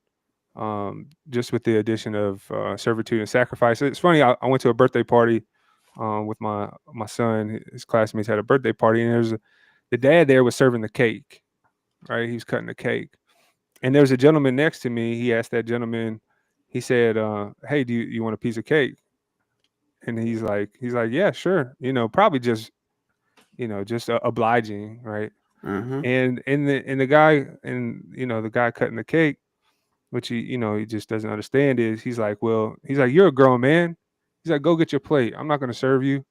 Speaker 5: just with the addition of servitude and sacrifice. It's funny. I went to a birthday party with my son. His classmates had a birthday party, and the dad there was serving the cake. Right, he was cutting the cake, and there was a gentleman next to me. He asked that gentleman. He said, "Hey, do you want a piece of cake?" And he's like, "Yeah, sure." Probably just just obliging, right?
Speaker 2: Uh-huh.
Speaker 5: And the guy, and the guy cutting the cake, which he just doesn't understand, is he's like, you're a grown man. He's like, go get your plate. I'm not going to serve you.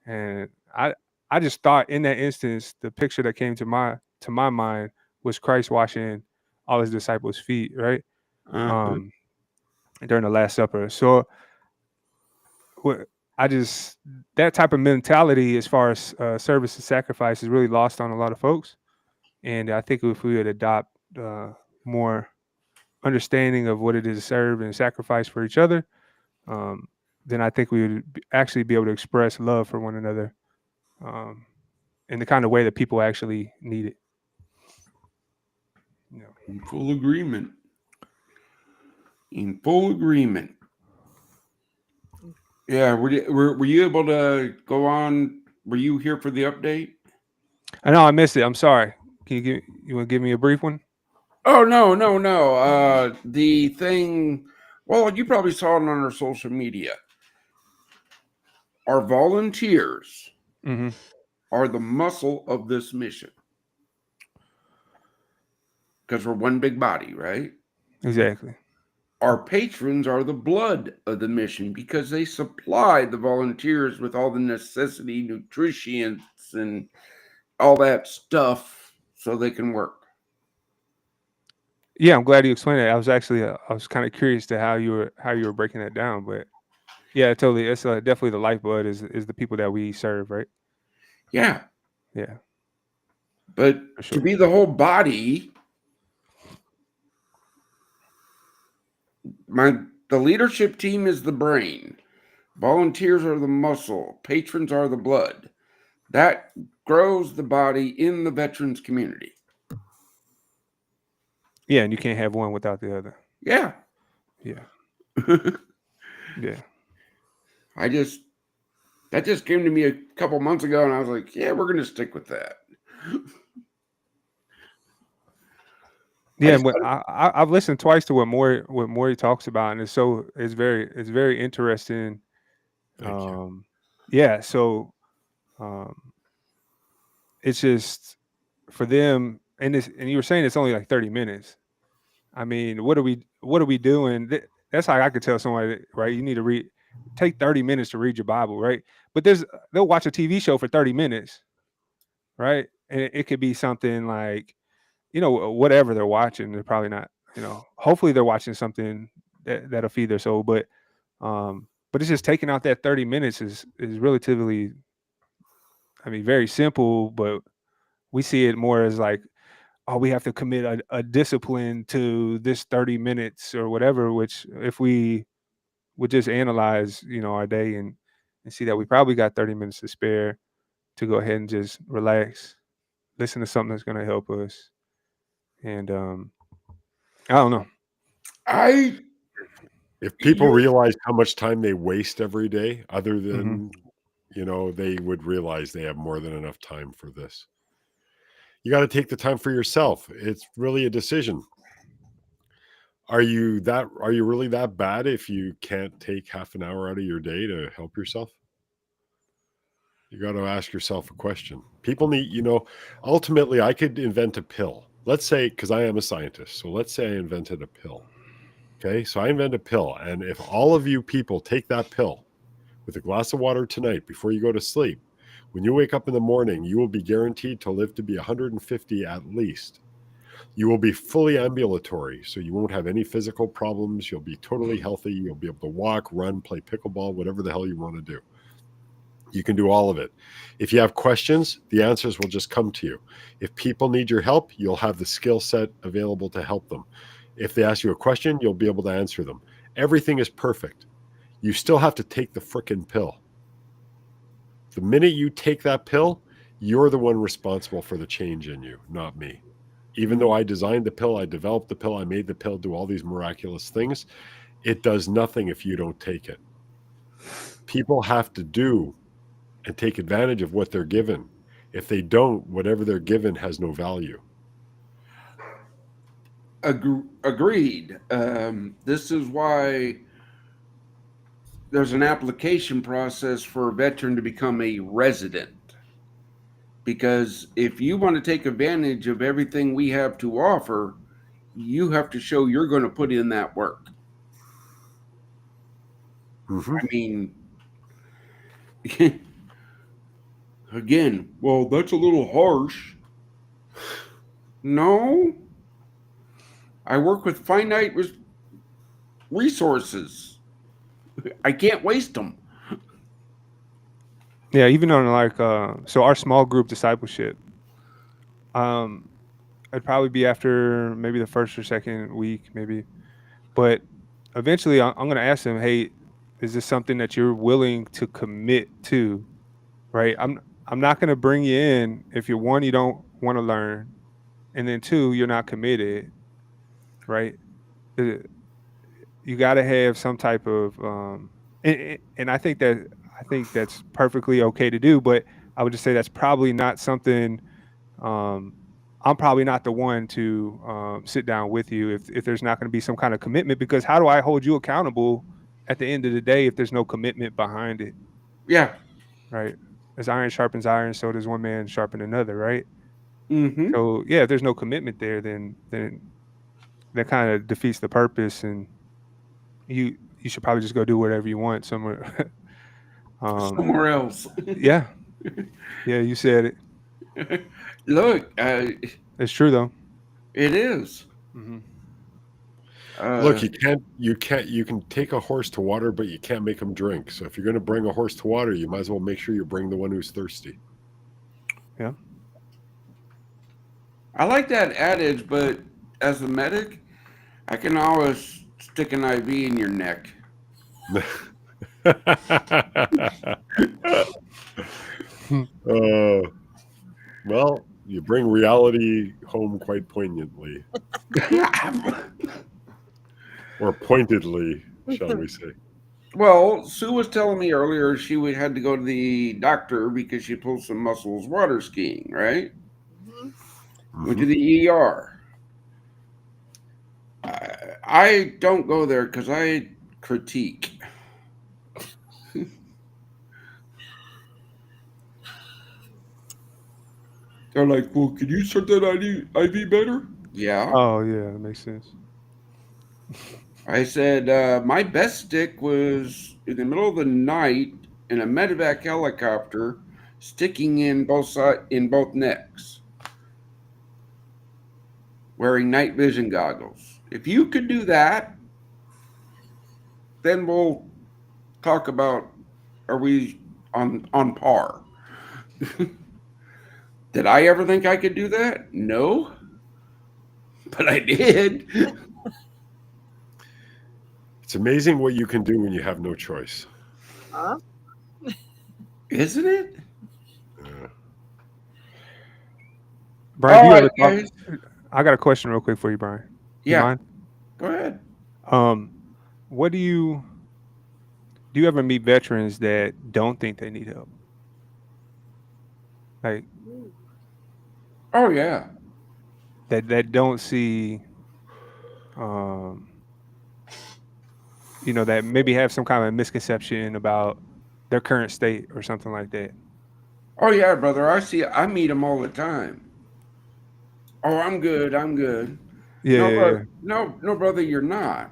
Speaker 5: And I just thought in that instance, the picture that came to my mind was Christ washing all his disciples' feet, right?
Speaker 2: Uh-huh.
Speaker 5: During the Last Supper. So I just, that type of mentality as far as service and sacrifice is really lost on a lot of folks. And I think if we would adopt more understanding of what it is to serve and sacrifice for each other, um, then I think we would actually be able to express love for one another in the kind of way that people actually need it.
Speaker 2: In full agreement. In full agreement. Yeah, were you able to go on? Were you here for the update?
Speaker 5: I know I missed it. I'm sorry. You want to give me a brief one?
Speaker 2: Oh, no. The thing, well, you probably saw it on our social media. Our volunteers
Speaker 5: Mm-hmm.
Speaker 2: are the muscle of this mission. Because we're one big body, right?
Speaker 5: Exactly.
Speaker 2: Our patrons are the blood of the mission because they supply the volunteers with all the necessity nutrients and all that stuff so they can work.
Speaker 5: Yeah, I'm glad you explained that. I was kind of curious to how you were breaking that down, but yeah, totally. It's definitely the lifeblood is the people that we serve, right?
Speaker 2: Yeah.
Speaker 5: Yeah,
Speaker 2: But
Speaker 5: for
Speaker 2: to
Speaker 5: sure.
Speaker 2: be the whole body, the leadership team is the brain. Volunteers are the muscle. Patrons are the blood. That grows the body in the veterans community.
Speaker 5: Yeah, and you can't have one without the other.
Speaker 2: Yeah.
Speaker 5: Yeah. Yeah.
Speaker 2: That just came to me a couple months ago, and I was like, yeah, we're going to stick with that.
Speaker 5: Yeah, I've listened twice to what Maury talks about, and it's very interesting.
Speaker 3: Thank you.
Speaker 5: Yeah, so um, it's just for them, and you were saying it's only like 30 minutes. I mean, what are we doing? That's how I could tell somebody, right? You need to take 30 minutes to read your Bible, right? But they'll watch a TV show for 30 minutes, right? And it could be something like, whatever they're watching. They're probably not, hopefully they're watching something that'll feed their soul. But it's just taking out that 30 minutes is relatively, I mean, very simple, but we see it more as like, oh, we have to commit a discipline to this 30 minutes or whatever, which if we would just analyze, our day and see that we probably got 30 minutes to spare to go ahead and just relax, listen to something that's going to help us. And I don't know.
Speaker 2: I
Speaker 3: If people
Speaker 2: you
Speaker 3: realize how much time they waste every day, other
Speaker 5: Mm-hmm.
Speaker 3: than, they would realize they have more than enough time for this. You got to take the time for yourself. It's really a decision. Are you really that bad if you can't take half an hour out of your day to help yourself? You got to ask yourself a question. People need, ultimately, I could invent a pill. Let's say, because I am a scientist, so let's say I invented a pill. Okay, so I invent a pill. And if all of you people take that pill with a glass of water tonight before you go to sleep, when you wake up in the morning, you will be guaranteed to live to be 150 at least. You will be fully ambulatory, so you won't have any physical problems. You'll be totally healthy. You'll be able to walk, run, play pickleball, whatever the hell you want to do. You can do all of it. If you have questions, the answers will just come to you. If people need your help, you'll have the skill set available to help them. If they ask you a question, you'll be able to answer them. Everything is perfect. You still have to take the frickin' pill. The minute you take that pill, you're the one responsible for the change in you, not me. Even though I designed the pill, I developed the pill, I made the pill do all these miraculous things, it does nothing if you don't take it. People have to do and take advantage of what they're given. If they don't, whatever they're given has no value.
Speaker 2: agreed. This is why there's an application process for a veteran to become a resident. Because if you want to take advantage of everything we have to offer, you have to show you're going to put in that work.
Speaker 3: Mhm.
Speaker 2: I mean, again, well, that's a little harsh. No, I work with finite resources. I can't waste them.
Speaker 5: Yeah, even on like so our small group discipleship, um, it'd probably be after maybe the first or second week, maybe. But eventually, I'm gonna ask them, "Hey, is this something that you're willing to commit to?" Right? I'm not gonna bring you in if you're one, you don't want to learn, and then two, you're not committed. Right? Uh, You got to have some type of and I think that's perfectly okay to do. But I would just say that's probably not something. Um, I'm probably not the one to sit down with you if there's not going to be some kind of commitment, because how do I hold you accountable at the end of the day if there's no commitment behind it,
Speaker 2: Yeah.
Speaker 5: right? As iron sharpens iron, so does one man sharpen another, right?
Speaker 2: Mm-hmm.
Speaker 5: So yeah, if there's no commitment there, then that kind of defeats the purpose, and you should probably just go do whatever you want somewhere.
Speaker 2: Somewhere else.
Speaker 5: Yeah, yeah, you said it.
Speaker 2: Look,
Speaker 5: It's true though.
Speaker 2: it is.
Speaker 5: Hmm.
Speaker 3: Look,
Speaker 2: Uh,
Speaker 3: you can take a horse to water, but you can't make him drink. So if you're going to bring a horse to water, you might as well make sure you bring the one who's thirsty.
Speaker 5: Yeah.
Speaker 2: I like that adage, but as a medic, I can always stick an IV in your neck.
Speaker 3: Well, you bring reality home quite poignantly, or pointedly, shall we say.
Speaker 2: Well, Sue was telling me earlier had to go to the doctor because she pulled some muscles water skiing, right? Went to
Speaker 3: Mhm.
Speaker 2: the ER. I don't go there because I critique. They're like, well, can you start that IV better? Yeah.
Speaker 5: Oh yeah, that makes sense.
Speaker 2: I said, my best stick was in the middle of the night in a medevac helicopter, sticking in both necks, wearing night vision goggles. If you could do that, then we'll talk about are we on par. Did I ever think I could do that? No, but I did.
Speaker 3: It's amazing what you can do when you have no choice.
Speaker 2: Isn't it?
Speaker 3: Uh,
Speaker 5: Brian, do
Speaker 2: All
Speaker 5: you
Speaker 2: right,
Speaker 5: ever talk?
Speaker 2: guys.
Speaker 5: I got a question real quick for you, Brian. You
Speaker 2: Yeah,
Speaker 5: mind?
Speaker 2: go ahead.
Speaker 5: Um, what do you ever meet veterans that don't think they need help? Like
Speaker 2: Oh, yeah.
Speaker 5: that don't see um that maybe have some kind of misconception about their current state or something like that.
Speaker 2: Oh, yeah, brother. I meet them all the time. Oh, I'm good. I'm good.
Speaker 5: Yeah,
Speaker 2: No,
Speaker 5: yeah,
Speaker 2: bro.
Speaker 5: yeah.
Speaker 2: No, brother, you're not.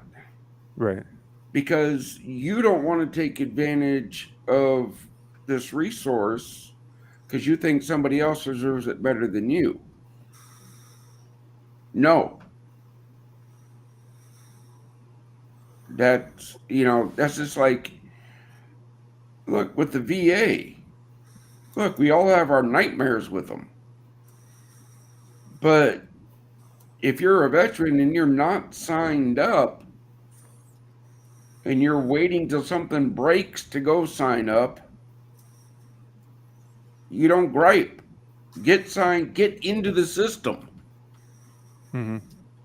Speaker 5: Right.
Speaker 2: Because you don't want to take advantage of this resource because you think somebody else deserves it better than you. No, that's just like, look, with the VA, look, we all have our nightmares with them. But if you're a veteran and you're not signed up and you're waiting till something breaks to go sign up, you don't gripe. Get signed, get into the system.
Speaker 5: Hmm.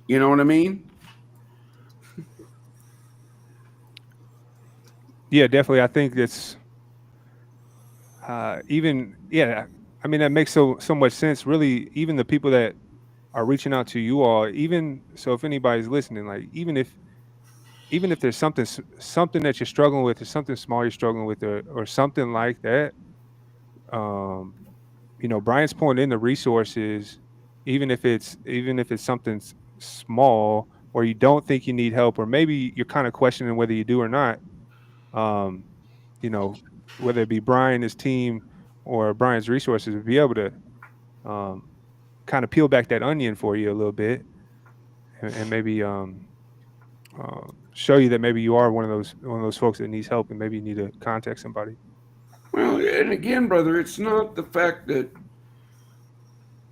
Speaker 2: You know what I mean?
Speaker 5: Yeah, definitely. I think that's even yeah. I mean, that makes so much sense. Really, even the people that are reaching out to you all, even so, if anybody's listening, like even if there's something that you're struggling with, or something small you're struggling with, or something like that, um, Brian's pulling in the resources, even if it's something small, or you don't think you need help, or maybe you're kind of questioning whether you do or not. Um, you know, whether it be Brian, his team, or Brian's resources, to be able to um, kind of peel back that onion for you a little bit, and maybe show you that maybe you are one of those folks that needs help, and maybe you need to contact somebody.
Speaker 2: Well, and again, brother, it's not the fact that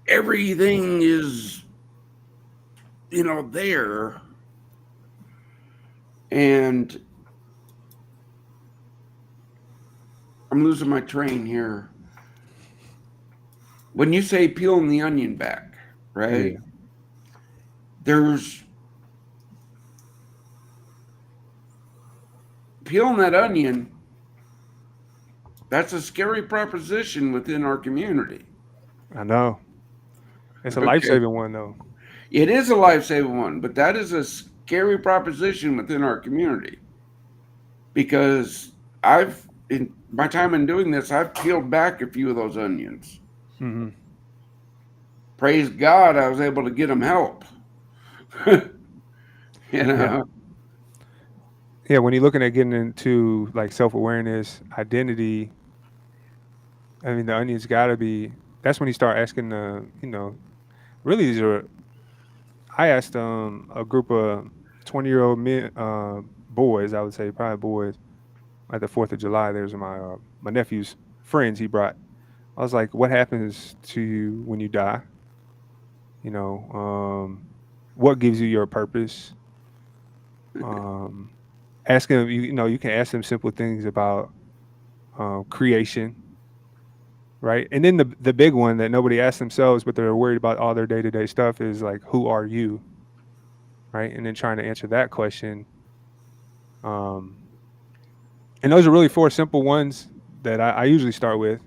Speaker 2: everything is, there. And I'm losing my train here. When you say peeling the onion back, right?
Speaker 5: Yeah.
Speaker 2: There's peeling that onion. That's a scary proposition within our community.
Speaker 5: I know. It's a
Speaker 2: Okay.
Speaker 5: life-saving one, though.
Speaker 2: It is a life-saving one, but that is a scary proposition within our community. Because in my time in doing this, I've peeled back a few of those onions.
Speaker 5: Mm-hmm.
Speaker 2: Praise God, I was able to get them help.
Speaker 5: Yeah. Yeah, when you're looking at getting into like self-awareness, identity, I mean, the onion's got to be. That's when you start asking really these are. I asked a group of 20-year-old men, boys, I would say probably boys, at the 4th of July. There's my nephew's friends he brought. I was like, what happens to you when you die? What gives you your purpose? Asking them, you can ask them simple things about creation, right? And then the big one that nobody asks themselves, but they're worried about all their day-to-day stuff is like, who are you, right? And then trying to answer that question. And those are really 4 simple ones that I usually start with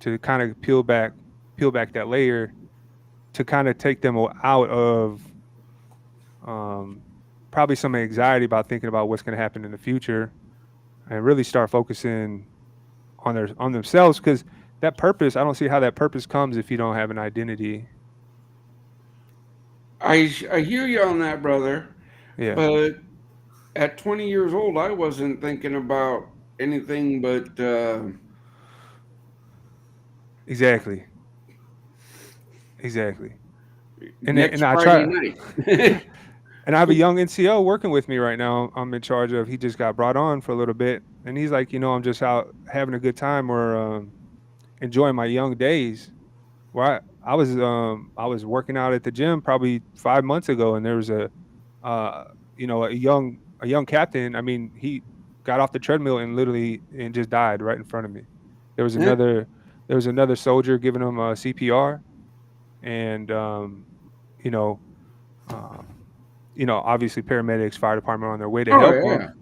Speaker 5: to kind of peel back that layer to kind of take them out of probably some anxiety about thinking about what's going to happen in the future, and really start focusing on themselves, because that purpose, I don't see how that purpose comes if you don't have an identity.
Speaker 2: I hear you on that, brother.
Speaker 5: Yeah.
Speaker 2: But at 20 years old, I wasn't thinking about anything but
Speaker 5: Exactly.
Speaker 2: next
Speaker 5: I
Speaker 2: Friday
Speaker 5: try.
Speaker 2: night.
Speaker 5: And I have a young NCO working with me right now. I'm in charge of. He just got brought on for a little bit, and he's like, I'm just out having a good time, or enjoying my young days. Where I was working out at the gym probably 5 months ago, and there was a young captain. I mean, he got off the treadmill and literally and just died right in front of me. There was
Speaker 2: Yeah.
Speaker 5: another soldier giving him CPR, and you know. Obviously paramedics, fire department on their way to
Speaker 2: Oh,
Speaker 5: help
Speaker 2: yeah.
Speaker 5: them.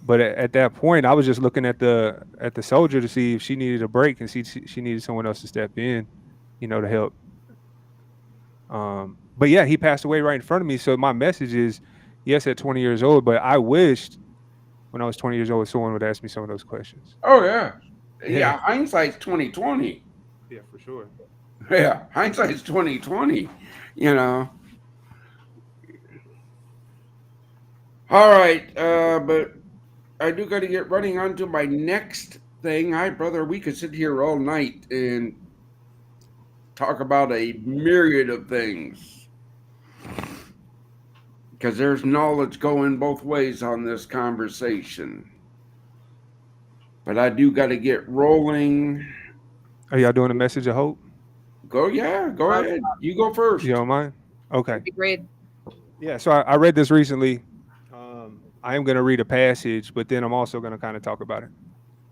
Speaker 5: But at that point, I was just looking at the soldier to see if she needed a break, and see she needed someone else to step in, to help. But yeah, he passed away right in front of me. So my message is, yes, at 20 years old, but I wished when I was 20 years old, someone would ask me some of those questions.
Speaker 2: Oh, yeah.
Speaker 5: Yeah.
Speaker 2: Yeah, hindsight's 2020.
Speaker 5: Yeah, for sure.
Speaker 2: Yeah, hindsight's 2020. All right, but I do got to get running on to my next thing. Hi, brother. We could sit here all night and talk about a myriad of things, because there's knowledge going both ways on this conversation. But I do got to get rolling.
Speaker 5: Are y'all doing a message of hope?
Speaker 2: Go ahead. You go first.
Speaker 5: You don't mind? Okay.
Speaker 1: That'd be great.
Speaker 5: Yeah, so I read this recently. I am going to read a passage, but then I'm also going to kind of talk about it.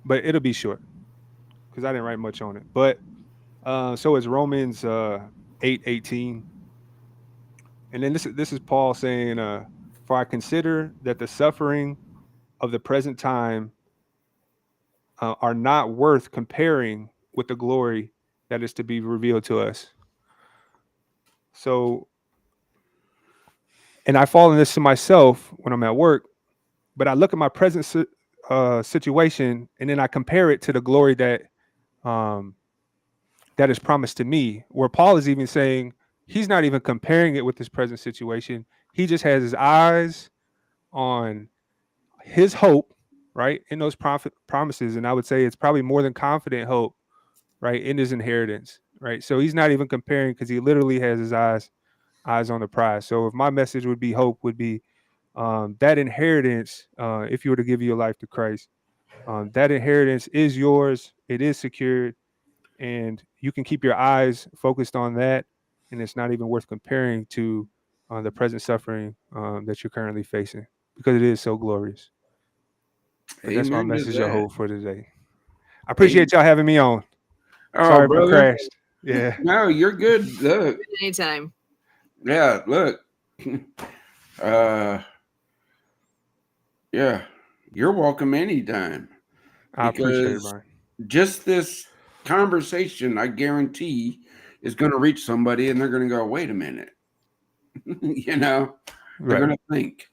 Speaker 5: But it'll be short because I didn't write much on it. But so it's Romans 8:18. And then this is Paul saying, for I consider that the suffering of the present time are not worth comparing with the glory that is to be revealed to us. So, and I fall in this to myself when I'm at work, but I look at my present situation, and then I compare it to the glory that that is promised to me. Where Paul is even saying he's not even comparing it with his present situation. He just has his eyes on his hope, right, in those promises. And I would say it's probably more than confident hope, right, in his inheritance, right? So he's not even comparing because he literally has his eyes on the prize. So if my message would be hope, would be that inheritance. If you were to give your life to Christ, that inheritance is yours. It is secured, and you can keep your eyes focused on that. And it's not even worth comparing to the present suffering that you're currently facing because it is so glorious. But that's my
Speaker 2: Amen to
Speaker 5: message of
Speaker 2: that.
Speaker 5: hope for today. I
Speaker 2: Amen.
Speaker 5: appreciate y'all having me on.
Speaker 2: Oh,
Speaker 5: Sorry if I
Speaker 2: brother.
Speaker 5: crashed. Yeah.
Speaker 2: No, you're good. Look.
Speaker 1: Anytime.
Speaker 2: Yeah, look. Yeah, you're welcome anytime.
Speaker 5: I appreciate it,
Speaker 2: Because
Speaker 5: Brian.
Speaker 2: just this conversation, I guarantee, is going to reach somebody and they're going to go, wait a minute. You know, they're
Speaker 5: Right.
Speaker 2: going to think.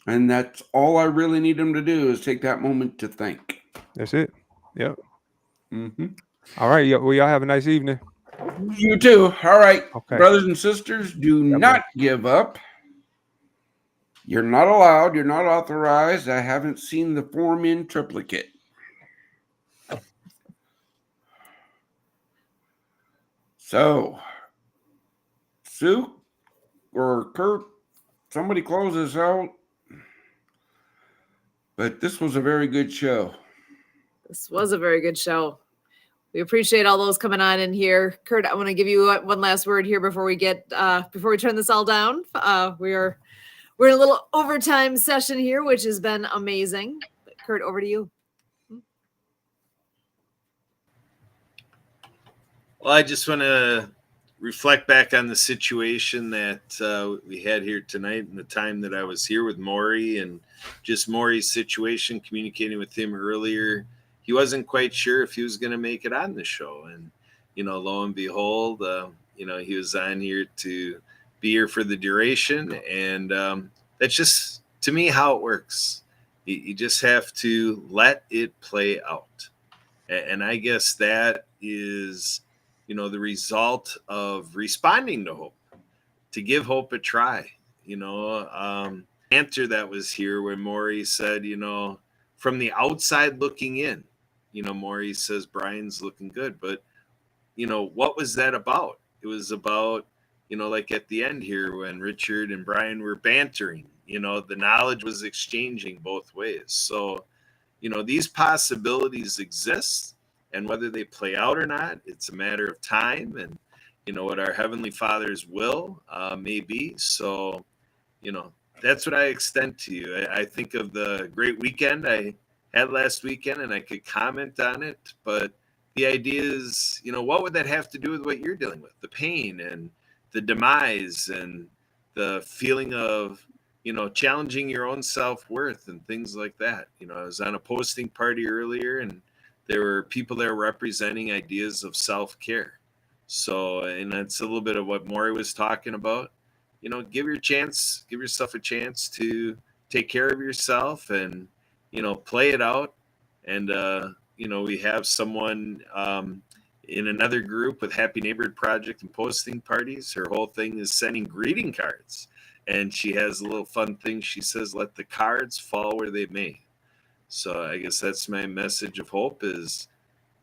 Speaker 2: And that's all I really need them to do is take that moment to think.
Speaker 5: That's it. Yep.
Speaker 2: Mm-hmm.
Speaker 5: All right. Well, y'all have a nice evening.
Speaker 2: You too. All right,
Speaker 5: Okay.
Speaker 2: brothers and sisters, do
Speaker 5: God
Speaker 2: not give up. You're not allowed. You're not authorized. I haven't seen the form in triplicate. So, Sue or Kurt, somebody close this out. But this was a very good show.
Speaker 1: This was a very good show. We appreciate all those coming on in here. Kurt, I want to give you one last word here before we turn this all down. We're in a little overtime session here, which has been amazing. But Kurt, over to you.
Speaker 4: Well, I just want to reflect back on the situation that we had here tonight and the time that I was here with Maury and just Maury's situation, communicating with him earlier. He wasn't quite sure if he was going to make it on the show. And, lo and behold, he was on here to be here for the duration. And that's just, to me, how it works. You just have to let it play out. And I guess that is, the result of responding to hope, to give hope a try. Answer that was here when Maury said, from the outside looking in, Maury says Brian's looking good, but what was that about? It was about, like at the end here when Richard and Brian were bantering, the knowledge was exchanging both ways. So, these possibilities exist, and whether they play out or not, it's a matter of time and, what our Heavenly Father's will may be. So, that's what I extend to you. I think of the great weekend I had last weekend and I could comment on it, but the idea is, what would that have to do with what you're dealing with? The pain and the demise and the feeling of, challenging your own self-worth and things like that. I was on a posting party earlier and there were people there representing ideas of self-care. So, and that's a little bit of what Maury was talking about. Give yourself a chance to take care of yourself and, play it out. And, we have someone in another group with Happy Neighborhood Project and posting parties. Her whole thing is sending greeting cards. And she has a little fun thing. She says, let the cards fall where they may. So I guess that's my message of hope is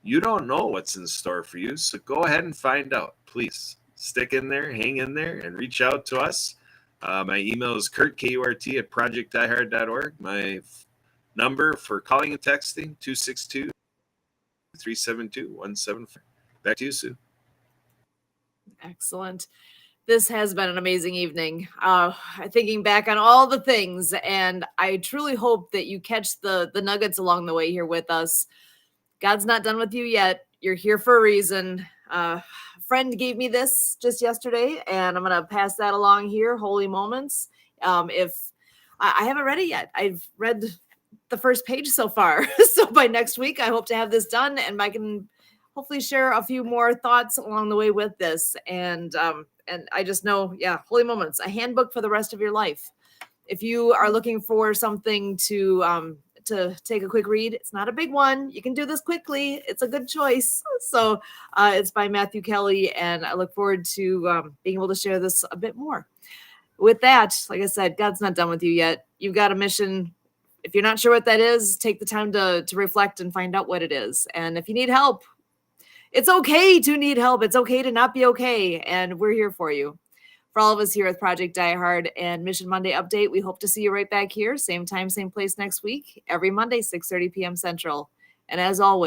Speaker 4: you don't know what's in store for you. So go ahead and find out. Please stick in there, hang in there, and reach out to us. My email is Kurt, Kurt, at projectdiehard.org. My number for calling and texting, 262-372-174. Back to you, Sue.
Speaker 1: Excellent. This has been an amazing evening. Thinking back on all the things, and I truly hope that you catch the nuggets along the way here with us. God's not done with you yet. You're here for a reason. A friend gave me this just yesterday, and I'm going to pass that along here. Holy Moments. If I haven't read it yet, I've read the first page so far. So by next week, I hope to have this done, and I can hopefully share a few more thoughts along the way with this. And I just know, Holy Moments, a handbook for the rest of your life. If you are looking for something to to take a quick read. It's not a big one. You can do this quickly. It's a good choice. So it's by Matthew Kelly, and I look forward to being able to share this a bit more. With that, like I said, God's not done with you yet. You've got a mission. If you're not sure what that is, take the time to reflect and find out what it is. And if you need help, it's okay to need help. It's okay to not be okay. And we're here for you. For all of us here with Project Die Hard and Mission Monday Update, we hope to see you right back here, same time, same place next week, every Monday, 6:30 p.m. Central. And as always,